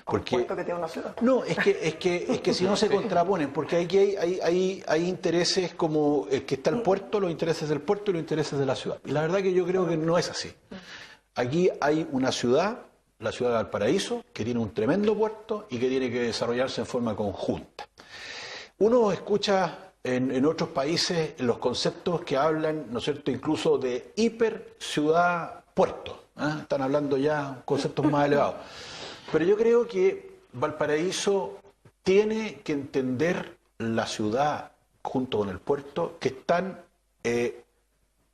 Porque, ¿un puerto que tiene una ciudad? No, es que si no se contraponen, porque aquí hay intereses como el que está el puerto, los intereses del puerto y los intereses de la ciudad. Y la verdad que yo creo que no es así. Aquí hay una ciudad, la ciudad de Valparaíso, que tiene un tremendo puerto y que tiene que desarrollarse en forma conjunta. Uno escucha en otros países los conceptos que hablan, ¿no es cierto?, incluso de hiper ciudad-puerto. Están hablando ya conceptos más elevados. Pero yo creo que Valparaíso tiene que entender la ciudad junto con el puerto que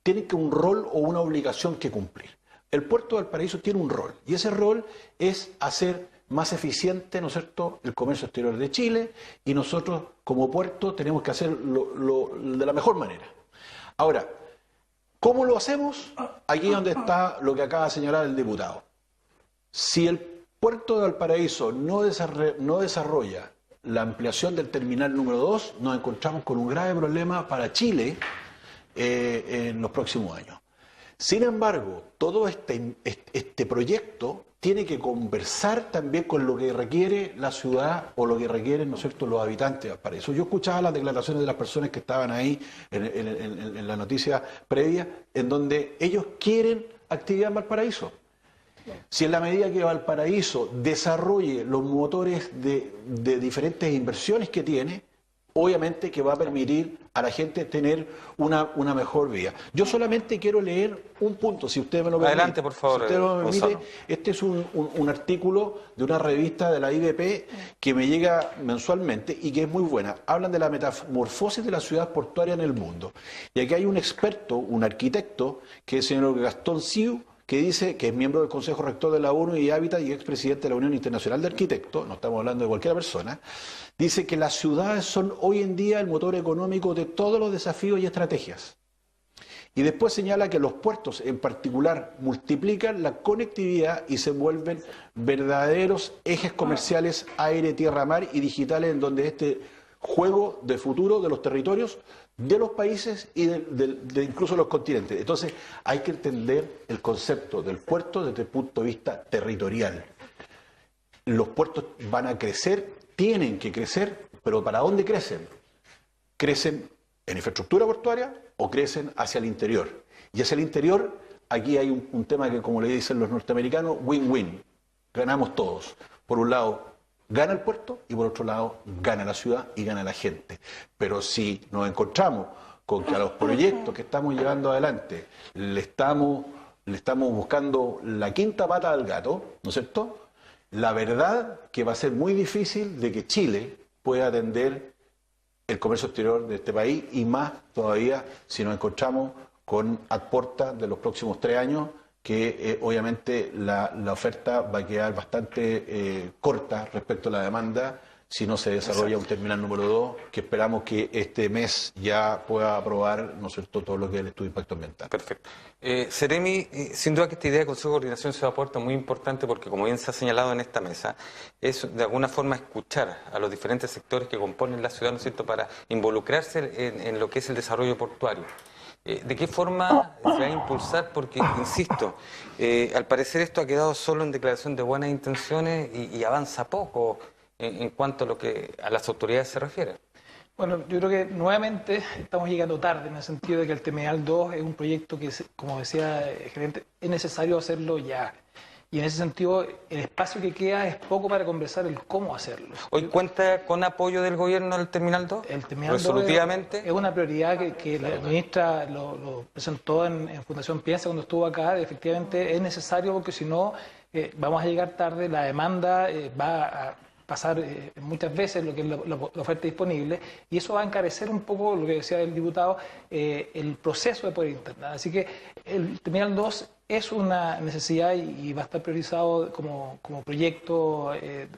tienen que un rol o una obligación que cumplir. El puerto de Valparaíso tiene un rol y ese rol es hacer más eficiente, ¿no es cierto?, el comercio exterior de Chile, y nosotros como puerto tenemos que hacerlo de la mejor manera. Ahora, ¿cómo lo hacemos? Aquí es donde está lo que acaba de señalar el diputado. Si el puerto de Valparaíso no desarrolla la ampliación del terminal número 2, nos encontramos con un grave problema para Chile en los próximos años. Sin embargo, todo este proyecto tiene que conversar también con lo que requiere la ciudad o lo que requieren, ¿no es cierto?, los habitantes de Valparaíso. Yo escuchaba las declaraciones de las personas que estaban ahí en la noticia previa, en donde ellos quieren actividad en Valparaíso. Si en la medida que Valparaíso desarrolle los motores de diferentes inversiones que tiene, obviamente que va a permitir a la gente tener una mejor vida. Yo solamente quiero leer un punto, si usted me lo permite. Adelante, por favor. Si usted me permite, este es un artículo de una revista de la IBP que me llega mensualmente y que es muy buena. Hablan de la metamorfosis de la ciudad portuaria en el mundo. Y aquí hay un experto, un arquitecto, que es el señor Gastón Siu, que dice que es miembro del Consejo Rector de la ONU y Hábitat y expresidente de la Unión Internacional de Arquitectos, no estamos hablando de cualquier persona, dice que las ciudades son hoy en día el motor económico de todos los desafíos y estrategias. Y después señala que los puertos en particular multiplican la conectividad y se vuelven verdaderos ejes comerciales aire, tierra, mar y digitales, en donde este juego de futuro de los territorios, de los países y de incluso los continentes. Entonces hay que entender el concepto del puerto desde el punto de vista territorial. Los puertos van a crecer, tienen que crecer, pero ¿para dónde crecen? ¿Crecen en infraestructura portuaria o crecen hacia el interior? Y hacia el interior, aquí hay un tema que, como le dicen los norteamericanos, win-win. Ganamos todos. Por un lado, gana el puerto y por otro lado gana la ciudad y gana la gente. Pero si nos encontramos con que a los proyectos que estamos llevando adelante le estamos buscando la quinta pata al gato, ¿no es cierto?, la verdad que va a ser muy difícil de que Chile pueda atender el comercio exterior de este país, y más todavía si nos encontramos con a puertas de los próximos 3 años, que obviamente la oferta va a quedar bastante corta respecto a la demanda si no se desarrolla un terminal número 2, que esperamos que este mes ya pueda aprobar, ¿no es cierto?, todo lo que es el estudio de impacto ambiental. Perfecto. Seremi, sin duda que esta idea de Consejo de Coordinación Ciudad Puerto es muy importante porque, como bien se ha señalado en esta mesa, es de alguna forma escuchar a los diferentes sectores que componen la ciudad, ¿no es cierto?, para involucrarse en lo que es el desarrollo portuario. ¿De qué forma se va a impulsar? Porque, insisto, al parecer esto ha quedado solo en declaración de buenas intenciones y avanza poco en cuanto a las autoridades se refiere. Bueno, yo creo que nuevamente estamos llegando tarde, en el sentido de que el Terminal 2 es un proyecto que, como decía el gerente, es necesario hacerlo ya. Y en ese sentido, el espacio que queda es poco para conversar el cómo hacerlo. ¿Hoy cuenta con apoyo del gobierno el Terminal 2? El Terminal resolutivamente 2 es una prioridad que la ministra lo presentó en Fundación Piensa cuando estuvo acá. Efectivamente es necesario, porque si no vamos a llegar tarde, la demanda va a pasar muchas veces lo que es la oferta disponible, y eso va a encarecer un poco, lo que decía el diputado, el proceso de poder internar. Así que el Terminal 2 es una necesidad y va a estar priorizado como proyecto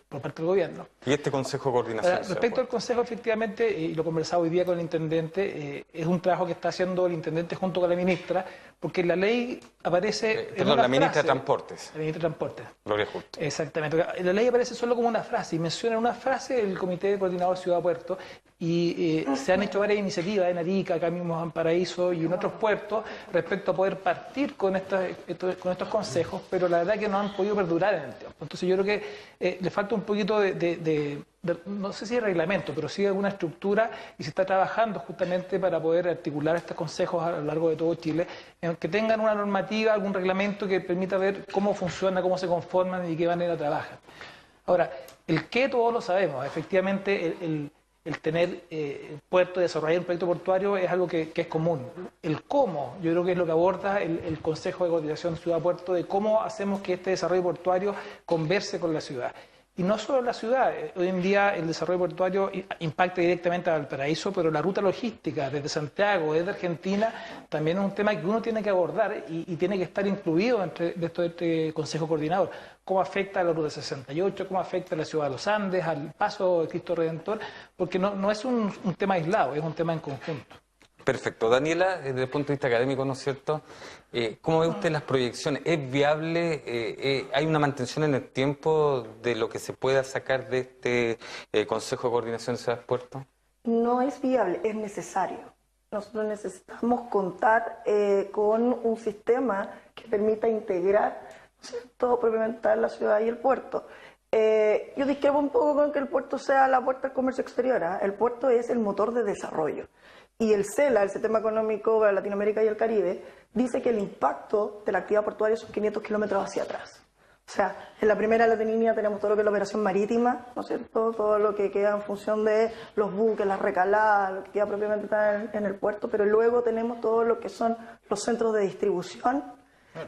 por parte del gobierno. ¿Y este Consejo de Coordinación? Respecto al Consejo, efectivamente, y lo conversaba hoy día con el intendente, es un trabajo que está haciendo el intendente junto con la ministra, porque la ley aparece la ministra de Transportes. La ministra de Transportes. Gloria Justo. Exactamente. La ley aparece solo como una frase, y menciona una frase del Comité de Coordinador Ciudad Puerto, y se han hecho varias iniciativas en Arica, acá mismo en Valparaíso y en otros puertos, respecto a poder partir con estos consejos, pero la verdad es que no han podido perdurar en el tiempo. Entonces yo creo que le falta un poquito no sé si de reglamento, pero sí de alguna estructura, y se está trabajando justamente para poder articular estos consejos a lo largo de todo Chile, en que tengan una normativa, algún reglamento que permita ver cómo funciona, cómo se conforman y de qué manera trabajan. Ahora, el qué todos lo sabemos. Efectivamente, el tener puerto, desarrollar un proyecto portuario es algo que es común. El cómo, yo creo que es lo que aborda el Consejo de Coordinación Ciudad-Puerto, de cómo hacemos que este desarrollo portuario converse con la ciudad. Y no solo la ciudad, hoy en día el desarrollo portuario impacta directamente a Valparaíso, pero la ruta logística desde Santiago, desde Argentina, también es un tema que uno tiene que abordar y tiene que estar incluido dentro de este Consejo Coordinador. Cómo afecta a la Ruta 68, cómo afecta a la ciudad de los Andes, al paso de Cristo Redentor, porque no es un tema aislado, es un tema en conjunto. Perfecto. Daniela, desde el punto de vista académico, ¿no es cierto? ¿Cómo ve usted las proyecciones? ¿Es viable? ¿Hay una mantención en el tiempo de lo que se pueda sacar de este Consejo de Coordinación de Ciudades Puertos? No es viable, es necesario. Nosotros necesitamos contar con un sistema que permita integrar, ¿no es cierto?, propiamente tal la ciudad y el puerto. Yo discrepo un poco con que el puerto sea la puerta al comercio exterior. El puerto es el motor de desarrollo. Y el CELA, el Sistema Económico para Latinoamérica y el Caribe, dice que el impacto de la actividad portuaria son 500 kilómetros hacia atrás. O sea, en la primera línea tenemos todo lo que es la operación marítima, ¿no es cierto? Todo lo que queda en función de los buques, las recaladas, lo que queda propiamente en el puerto, pero luego tenemos todo lo que son los centros de distribución,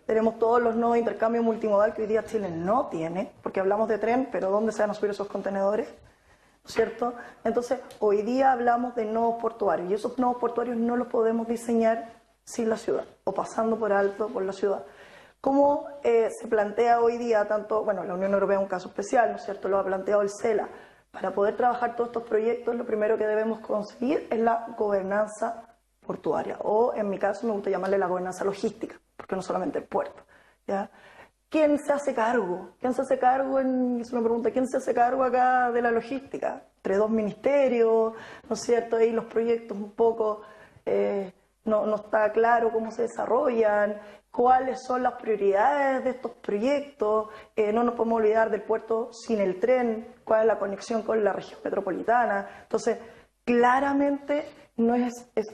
tenemos todos los nodos de intercambio multimodal que hoy día Chile no tiene, porque hablamos de tren, pero ¿dónde se van a subir esos contenedores? ¿Cierto? Entonces, hoy día hablamos de nodos portuarios y esos nodos portuarios no los podemos diseñar sin la ciudad o pasando por alto por la ciudad. ¿Cómo se plantea hoy día tanto, bueno, la Unión Europea es un caso especial, ¿no es cierto? Lo ha planteado el CELA. Para poder trabajar todos estos proyectos, lo primero que debemos conseguir es la gobernanza portuaria o, en mi caso, me gusta llamarle la gobernanza logística, porque no solamente el puerto, ¿ya? ¿Quién se hace cargo? ¿Quién se hace cargo? Es una pregunta. ¿Quién se hace cargo acá de la logística? Entre dos ministerios, ¿no es cierto? Ahí los proyectos un poco no está claro cómo se desarrollan, cuáles son las prioridades de estos proyectos. No nos podemos olvidar del puerto sin el tren, cuál es la conexión con la región metropolitana. Entonces, claramente es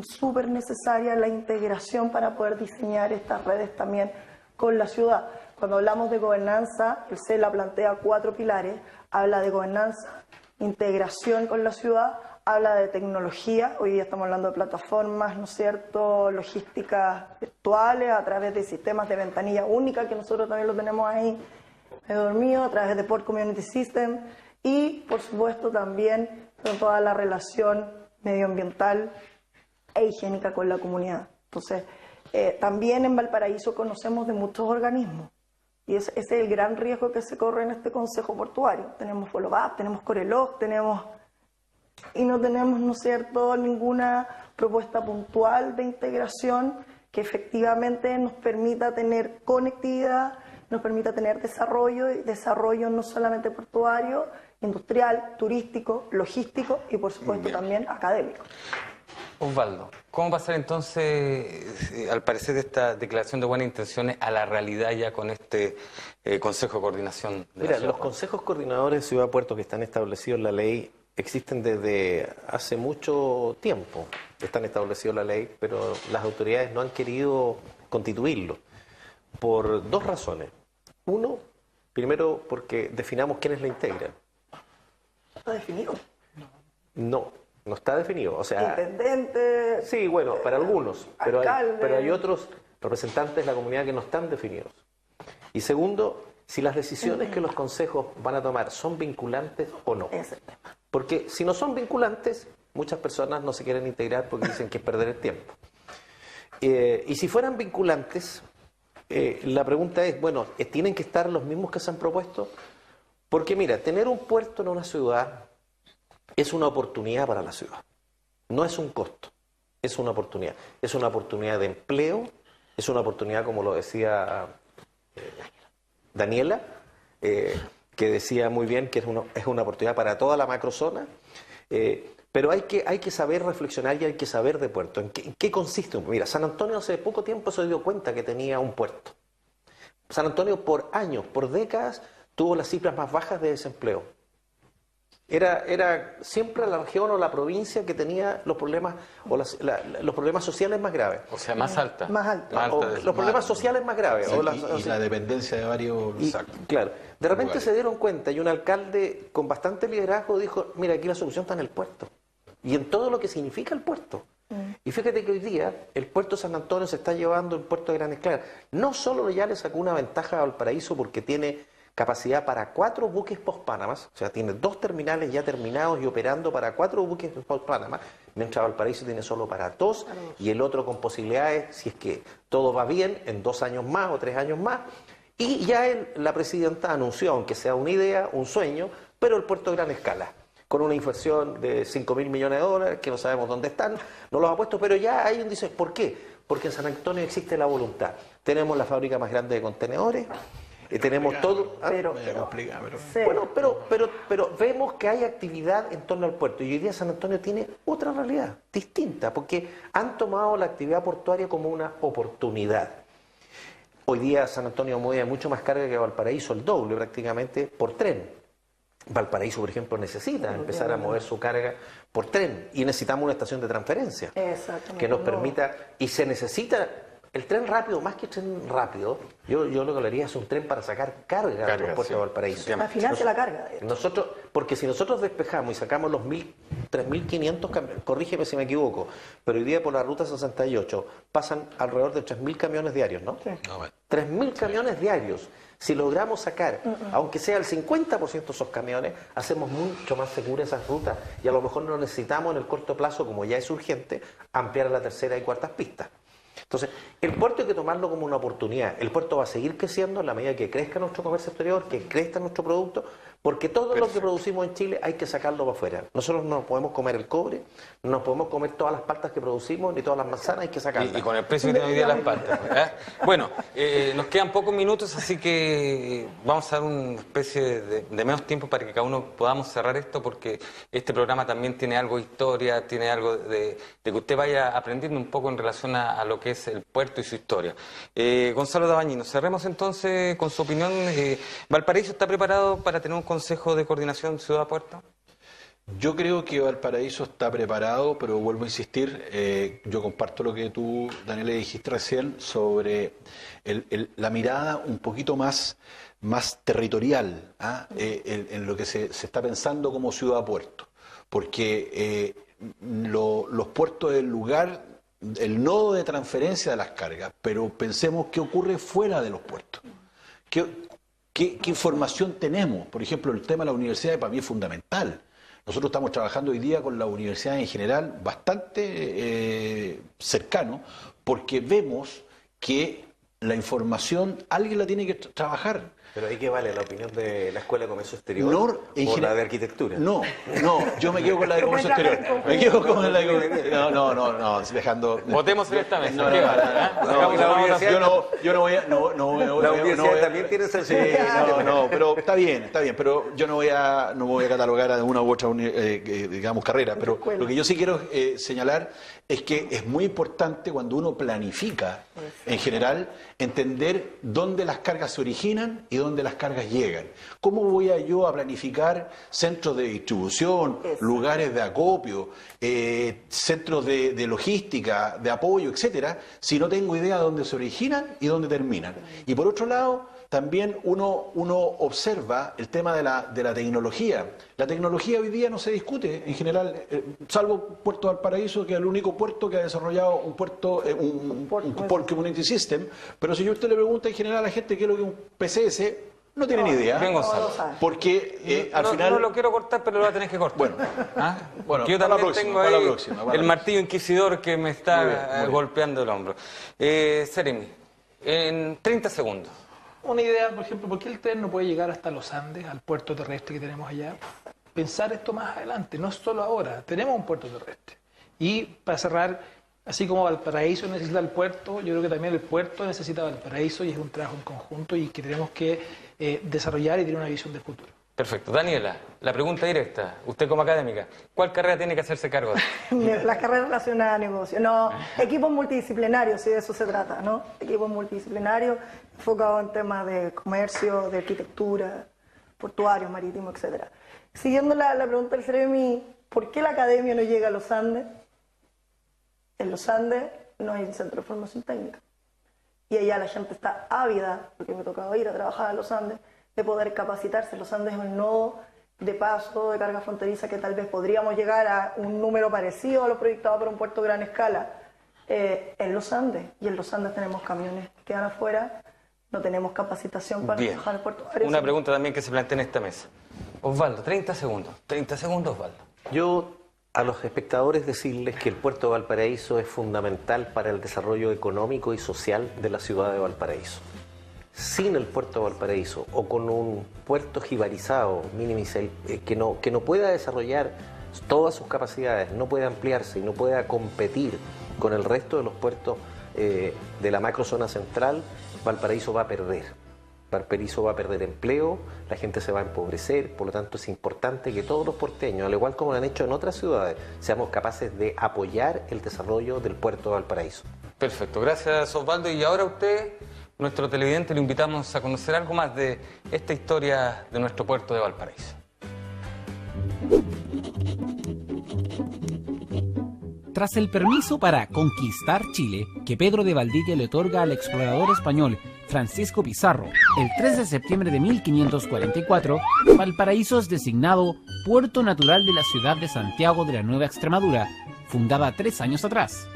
súper necesaria la integración para poder diseñar estas redes también con la ciudad. Cuando hablamos de gobernanza, el CELA plantea 4 pilares, habla de gobernanza, integración con la ciudad, habla de tecnología, hoy día estamos hablando de plataformas, ¿no es cierto?, logísticas virtuales a través de sistemas de ventanilla única, que nosotros también lo tenemos ahí dormido, a través de Port Community System, y por supuesto también con toda la relación medioambiental e higiénica con la comunidad. Entonces, también en Valparaíso conocemos de muchos organismos y ese es el gran riesgo que se corre en este Consejo Portuario. Tenemos Follow-up, tenemos Corelog, y no tenemos, ¿no es cierto?, ninguna propuesta puntual de integración que efectivamente nos permita tener conectividad, nos permita tener desarrollo no solamente portuario, industrial, turístico, logístico y por supuesto también académico. Osvaldo, ¿cómo pasar entonces, al parecer, de esta declaración de buenas intenciones a la realidad ya con este Consejo de Coordinación de Mira, la ciudad? los consejos coordinadores de Ciudad Puerto que están establecidos en la ley existen desde hace mucho tiempo. Están establecidos en la ley, pero las autoridades no han querido constituirlo por 2 razones. Uno, primero porque definamos quiénes la integran. ¿Está definido? No está definido. O sea, intendente. Sí, bueno, para algunos, pero alcalde. hay otros representantes de la comunidad que no están definidos. Y segundo, si las decisiones que los consejos van a tomar son vinculantes o no. Porque si no son vinculantes, muchas personas no se quieren integrar porque dicen que es perder el tiempo. Y si fueran vinculantes, la pregunta es, bueno, ¿tienen que estar los mismos que se han propuesto? Porque mira, tener un puerto en una ciudad es una oportunidad para la ciudad. No es un costo, es una oportunidad. Es una oportunidad de empleo, es una oportunidad, como lo decía Daniela, que decía muy bien que es una oportunidad para toda la macrozona, pero hay que saber reflexionar y hay que saber de puerto. ¿En qué consiste? Mira, San Antonio hace poco tiempo se dio cuenta que tenía un puerto. San Antonio por años, por décadas, tuvo las cifras más bajas de desempleo. Era siempre la región o la provincia que tenía los problemas o los problemas sociales más graves. O sea, más alta. Más alta. Los problemas sociales más graves. Y la dependencia de varios... Claro. De repente se dieron cuenta y un alcalde con bastante liderazgo dijo, mira, aquí la solución está en el puerto. Y en todo lo que significa el puerto. Y fíjate que hoy día el puerto de San Antonio se está llevando el puerto de Gran Esclera. No solo ya le sacó una ventaja a Valparaíso porque tiene capacidad para 4 buques post-Panamas, o sea, tiene 2 terminales ya terminados y operando para 4 buques post-Panamas, mientras Valparaíso tiene solo para 2 y el otro con posibilidades, si es que todo va bien, en 2 años más o 3 años más. Y ya la presidenta anunció, aunque sea una idea, un sueño, pero el puerto de gran escala, con una inversión de 5.000 millones de dólares, que no sabemos dónde están, no los ha puesto, pero ya hay un dice, ¿por qué? Porque en San Antonio existe la voluntad. Tenemos la fábrica más grande de contenedores, tenemos todo... Pero vemos que hay actividad en torno al puerto y hoy día San Antonio tiene otra realidad, distinta, porque han tomado la actividad portuaria como una oportunidad. Hoy día San Antonio mueve mucho más carga que Valparaíso, el doble prácticamente, por tren. Valparaíso, por ejemplo, necesita empezar a mover su carga por tren y necesitamos una estación de transferencia que nos permita, y se necesita el tren rápido, más que tren rápido, yo lo que le haría es un tren para sacar carga del puerto de Valparaíso. Para financiar la carga. Porque si nosotros despejamos y sacamos los 3.500 camiones, corrígeme si me equivoco, pero hoy día por la ruta 68 pasan alrededor de 3.000 camiones diarios, ¿no? Sí. 3.000 camiones diarios. Si logramos sacar, aunque sea el 50% de esos camiones, hacemos mucho más seguras esas rutas y a lo mejor no necesitamos en el corto plazo, como ya es urgente, ampliar a la tercera y cuartas pistas. Entonces, el puerto hay que tomarlo como una oportunidad. El puerto va a seguir creciendo en la medida que crezca nuestro comercio exterior, que crezca nuestro producto, porque todo lo que producimos en Chile hay que sacarlo para afuera. Nosotros no podemos comer el cobre, no nos podemos comer todas las paltas que producimos, ni todas las manzanas, hay que sacarlas. Y con el precio que tiene hoy día las paltas. Bueno, nos quedan pocos minutos, así que vamos a dar una especie de menos tiempo para que cada uno podamos cerrar esto, porque este programa también tiene algo de historia, tiene algo de que usted vaya aprendiendo un poco en relación a lo que es el puerto y su historia. Gonzalo Dabañino, cerremos entonces con su opinión. ¿Valparaíso está preparado para tener un Consejo de Coordinación Ciudad-Puerto? Yo creo que Valparaíso está preparado, pero vuelvo a insistir, yo comparto lo que tú, Daniel, dijiste recién sobre la mirada un poquito más territorial en lo que se está pensando como ciudad-puerto, porque los puertos es el lugar, el nodo de transferencia de las cargas, pero pensemos qué ocurre fuera de los puertos. ¿Qué información tenemos? Por ejemplo, el tema de la universidad para mí es fundamental. Nosotros estamos trabajando hoy día con la universidad en general bastante cercano, porque vemos que la información alguien la tiene que trabajar. ¿Pero ahí qué vale? ¿La opinión de la Escuela de Comercio Exterior o la de Arquitectura? No, yo me quedo con la de Comercio Exterior. Me quedo con la de Comercio Exterior. No, dejando... Votemos en esta mesa. Yo no voy a... La universidad también tiene ese... Sí, pero está bien, pero yo no voy a catalogar a una u otra, digamos, carrera, pero lo que yo sí quiero señalar es que es muy importante cuando uno planifica, en general, entender dónde las cargas se originan y dónde las cargas llegan. ¿Cómo voy yo a planificar centros de distribución, lugares de acopio, centros de logística, de apoyo, etcétera, si no tengo idea de dónde se originan y dónde terminan? Y por otro lado, también uno observa el tema de la tecnología. La tecnología hoy día no se discute en general, salvo Puerto Valparaíso, que es el único puerto que ha desarrollado un Port Community System, pero si yo a usted le pregunta en general a la gente qué es lo que es un PCS, no tiene ni idea. Bien, Gonzalo. Porque al final... No lo quiero cortar, pero lo va a tener que cortar. Bueno, yo también tengo ahí el martillo inquisidor que me está golpeando el hombro. Seremi, en 30 segundos. Una idea, por ejemplo, ¿por qué el tren no puede llegar hasta los Andes, al puerto terrestre que tenemos allá? Pensar esto más adelante, no solo ahora, tenemos un puerto terrestre. Y para cerrar, así como Valparaíso necesita el puerto, yo creo que también el puerto necesita Valparaíso y es un trabajo en conjunto y que tenemos que desarrollar y tener una visión de futuro. Perfecto. Daniela, la pregunta directa, usted como académica, ¿cuál carrera tiene que hacerse cargo de? Las carreras relacionadas a negocio. No, equipos multidisciplinarios, si de eso se trata, ¿no? Equipos multidisciplinarios enfocados en temas de comercio, de arquitectura, portuarios, marítimos, etcétera. Siguiendo la pregunta del Ceremi, ¿por qué la academia no llega a los Andes? En los Andes no hay un centro de formación técnica. Y allá la gente está ávida, porque me ha tocado ir a trabajar a los Andes, de poder capacitarse. Los Andes es un nodo de paso, de carga fronteriza, que tal vez podríamos llegar a un número parecido a lo proyectado por un puerto de gran escala en los Andes. Y en los Andes tenemos camiones que quedan afuera, no tenemos capacitación para trabajar en el puerto. Una pregunta también que se plantea en esta mesa. Osvaldo, 30 segundos. 30 segundos, Osvaldo. Yo a los espectadores decirles que el puerto de Valparaíso es fundamental para el desarrollo económico y social de la ciudad de Valparaíso. Sin el puerto de Valparaíso o con un puerto jibarizado, que no pueda desarrollar todas sus capacidades, no pueda ampliarse y no pueda competir con el resto de los puertos de la macrozona central, Valparaíso va a perder. Valparaíso va a perder empleo, la gente se va a empobrecer, por lo tanto es importante que todos los porteños, al igual como lo han hecho en otras ciudades, seamos capaces de apoyar el desarrollo del puerto de Valparaíso. Perfecto, gracias Osvaldo. Y ahora usted, nuestro televidente, le invitamos a conocer algo más de esta historia de nuestro puerto de Valparaíso. Tras el permiso para conquistar Chile, que Pedro de Valdivia le otorga al explorador español Francisco Pizarro el 3 de septiembre de 1544, Valparaíso es designado Puerto Natural de la ciudad de Santiago de la Nueva Extremadura, fundada 3 años atrás.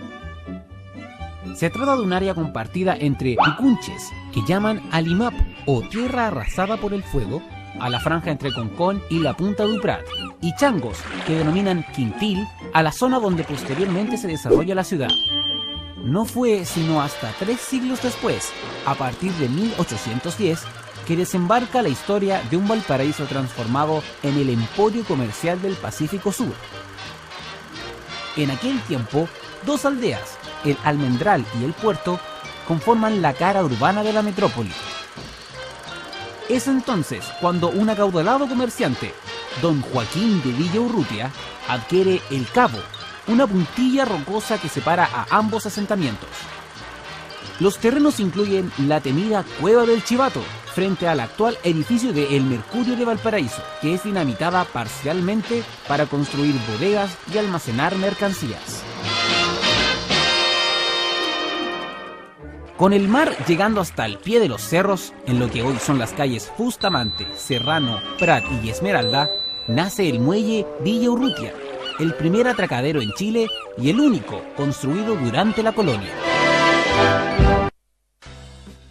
Se trata de un área compartida entre Picunches, que llaman Alimapu o tierra arrasada por el fuego, a la franja entre Concón y la Punta du Prat, y Changos, que denominan Quintil, a la zona donde posteriormente se desarrolla la ciudad. No fue sino hasta 3 siglos después, a partir de 1810, que desembarca la historia de un Valparaíso transformado en el emporio comercial del Pacífico Sur. En aquel tiempo, 2 aldeas, el Almendral y el Puerto, conforman la cara urbana de la metrópoli. Es entonces cuando un acaudalado comerciante, don Joaquín de Villa Urrutia, adquiere el Cabo, una puntilla rocosa que separa a ambos asentamientos. Los terrenos incluyen la temida Cueva del Chivato, frente al actual edificio de El Mercurio de Valparaíso, que es dinamitada parcialmente para construir bodegas y almacenar mercancías. Con el mar llegando hasta el pie de los cerros, en lo que hoy son las calles Bustamante, Serrano, Prat y Esmeralda, nace el muelle Villa Urrutia, el primer atracadero en Chile y el único construido durante la colonia.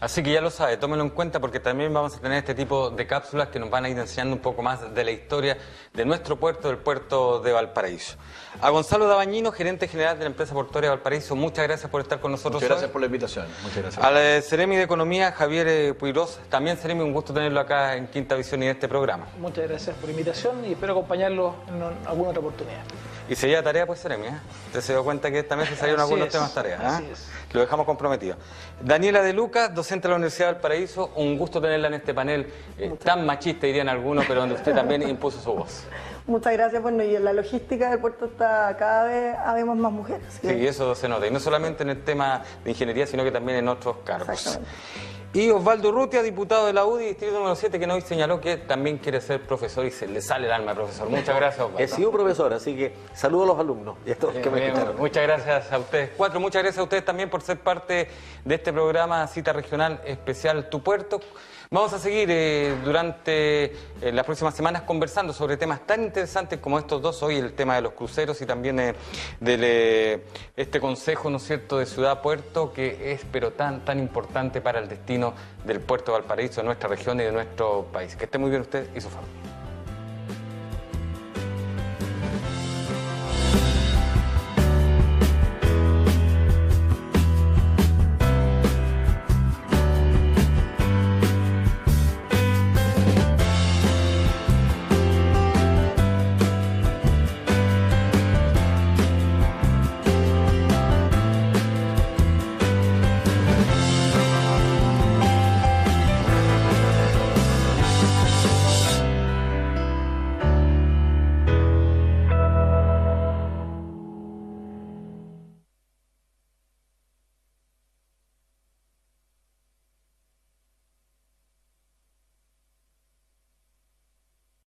Así que ya lo sabe, tómelo en cuenta porque también vamos a tener este tipo de cápsulas que nos van a ir enseñando un poco más de la historia de nuestro puerto, del puerto de Valparaíso. A Gonzalo Dabañino, gerente general de la empresa portuaria de Valparaíso, muchas gracias por estar con nosotros. Muchas gracias hoy. por la invitación. Muchas gracias. Al Ceremi de Economía, Javier Puirós, también Ceremi, un gusto tenerlo acá en Quinta Visión y en este programa. Muchas gracias por la invitación y espero acompañarlo en alguna otra oportunidad. Y se lleva tarea, pues, Ceremi, ¿eh? Usted se dio cuenta que esta vez se salieron algunos temas tareas. Así es. Lo dejamos comprometido. Daniela de Lucas, docente de la Universidad de Valparaíso, un gusto tenerla en este panel tan machista, dirían algunos, pero donde usted también impuso su voz. Muchas gracias. Bueno, y en la logística del puerto está cada vez habemos más mujeres. Sí, eso se nota. Y no solamente en el tema de ingeniería, sino que también en otros cargos. Exactamente. Y Osvaldo Urrutia, diputado de la UDI, distrito número 7, que hoy señaló que también quiere ser profesor y se le sale el alma, profesor. Muchas gracias, Osvaldo. He sido profesor, así que saludo a los alumnos y a todos que me escucharon. Muchas gracias a ustedes 4, muchas gracias a ustedes también por ser parte de este programa Cita Regional Especial Tu Puerto. Vamos a seguir durante las próximas semanas conversando sobre temas tan interesantes como estos dos. Hoy el tema de los cruceros y también este consejo, ¿no es cierto?, de ciudad-puerto que es pero tan importante para el destino del puerto de Valparaíso, de nuestra región y de nuestro país. Que esté muy bien usted y su familia.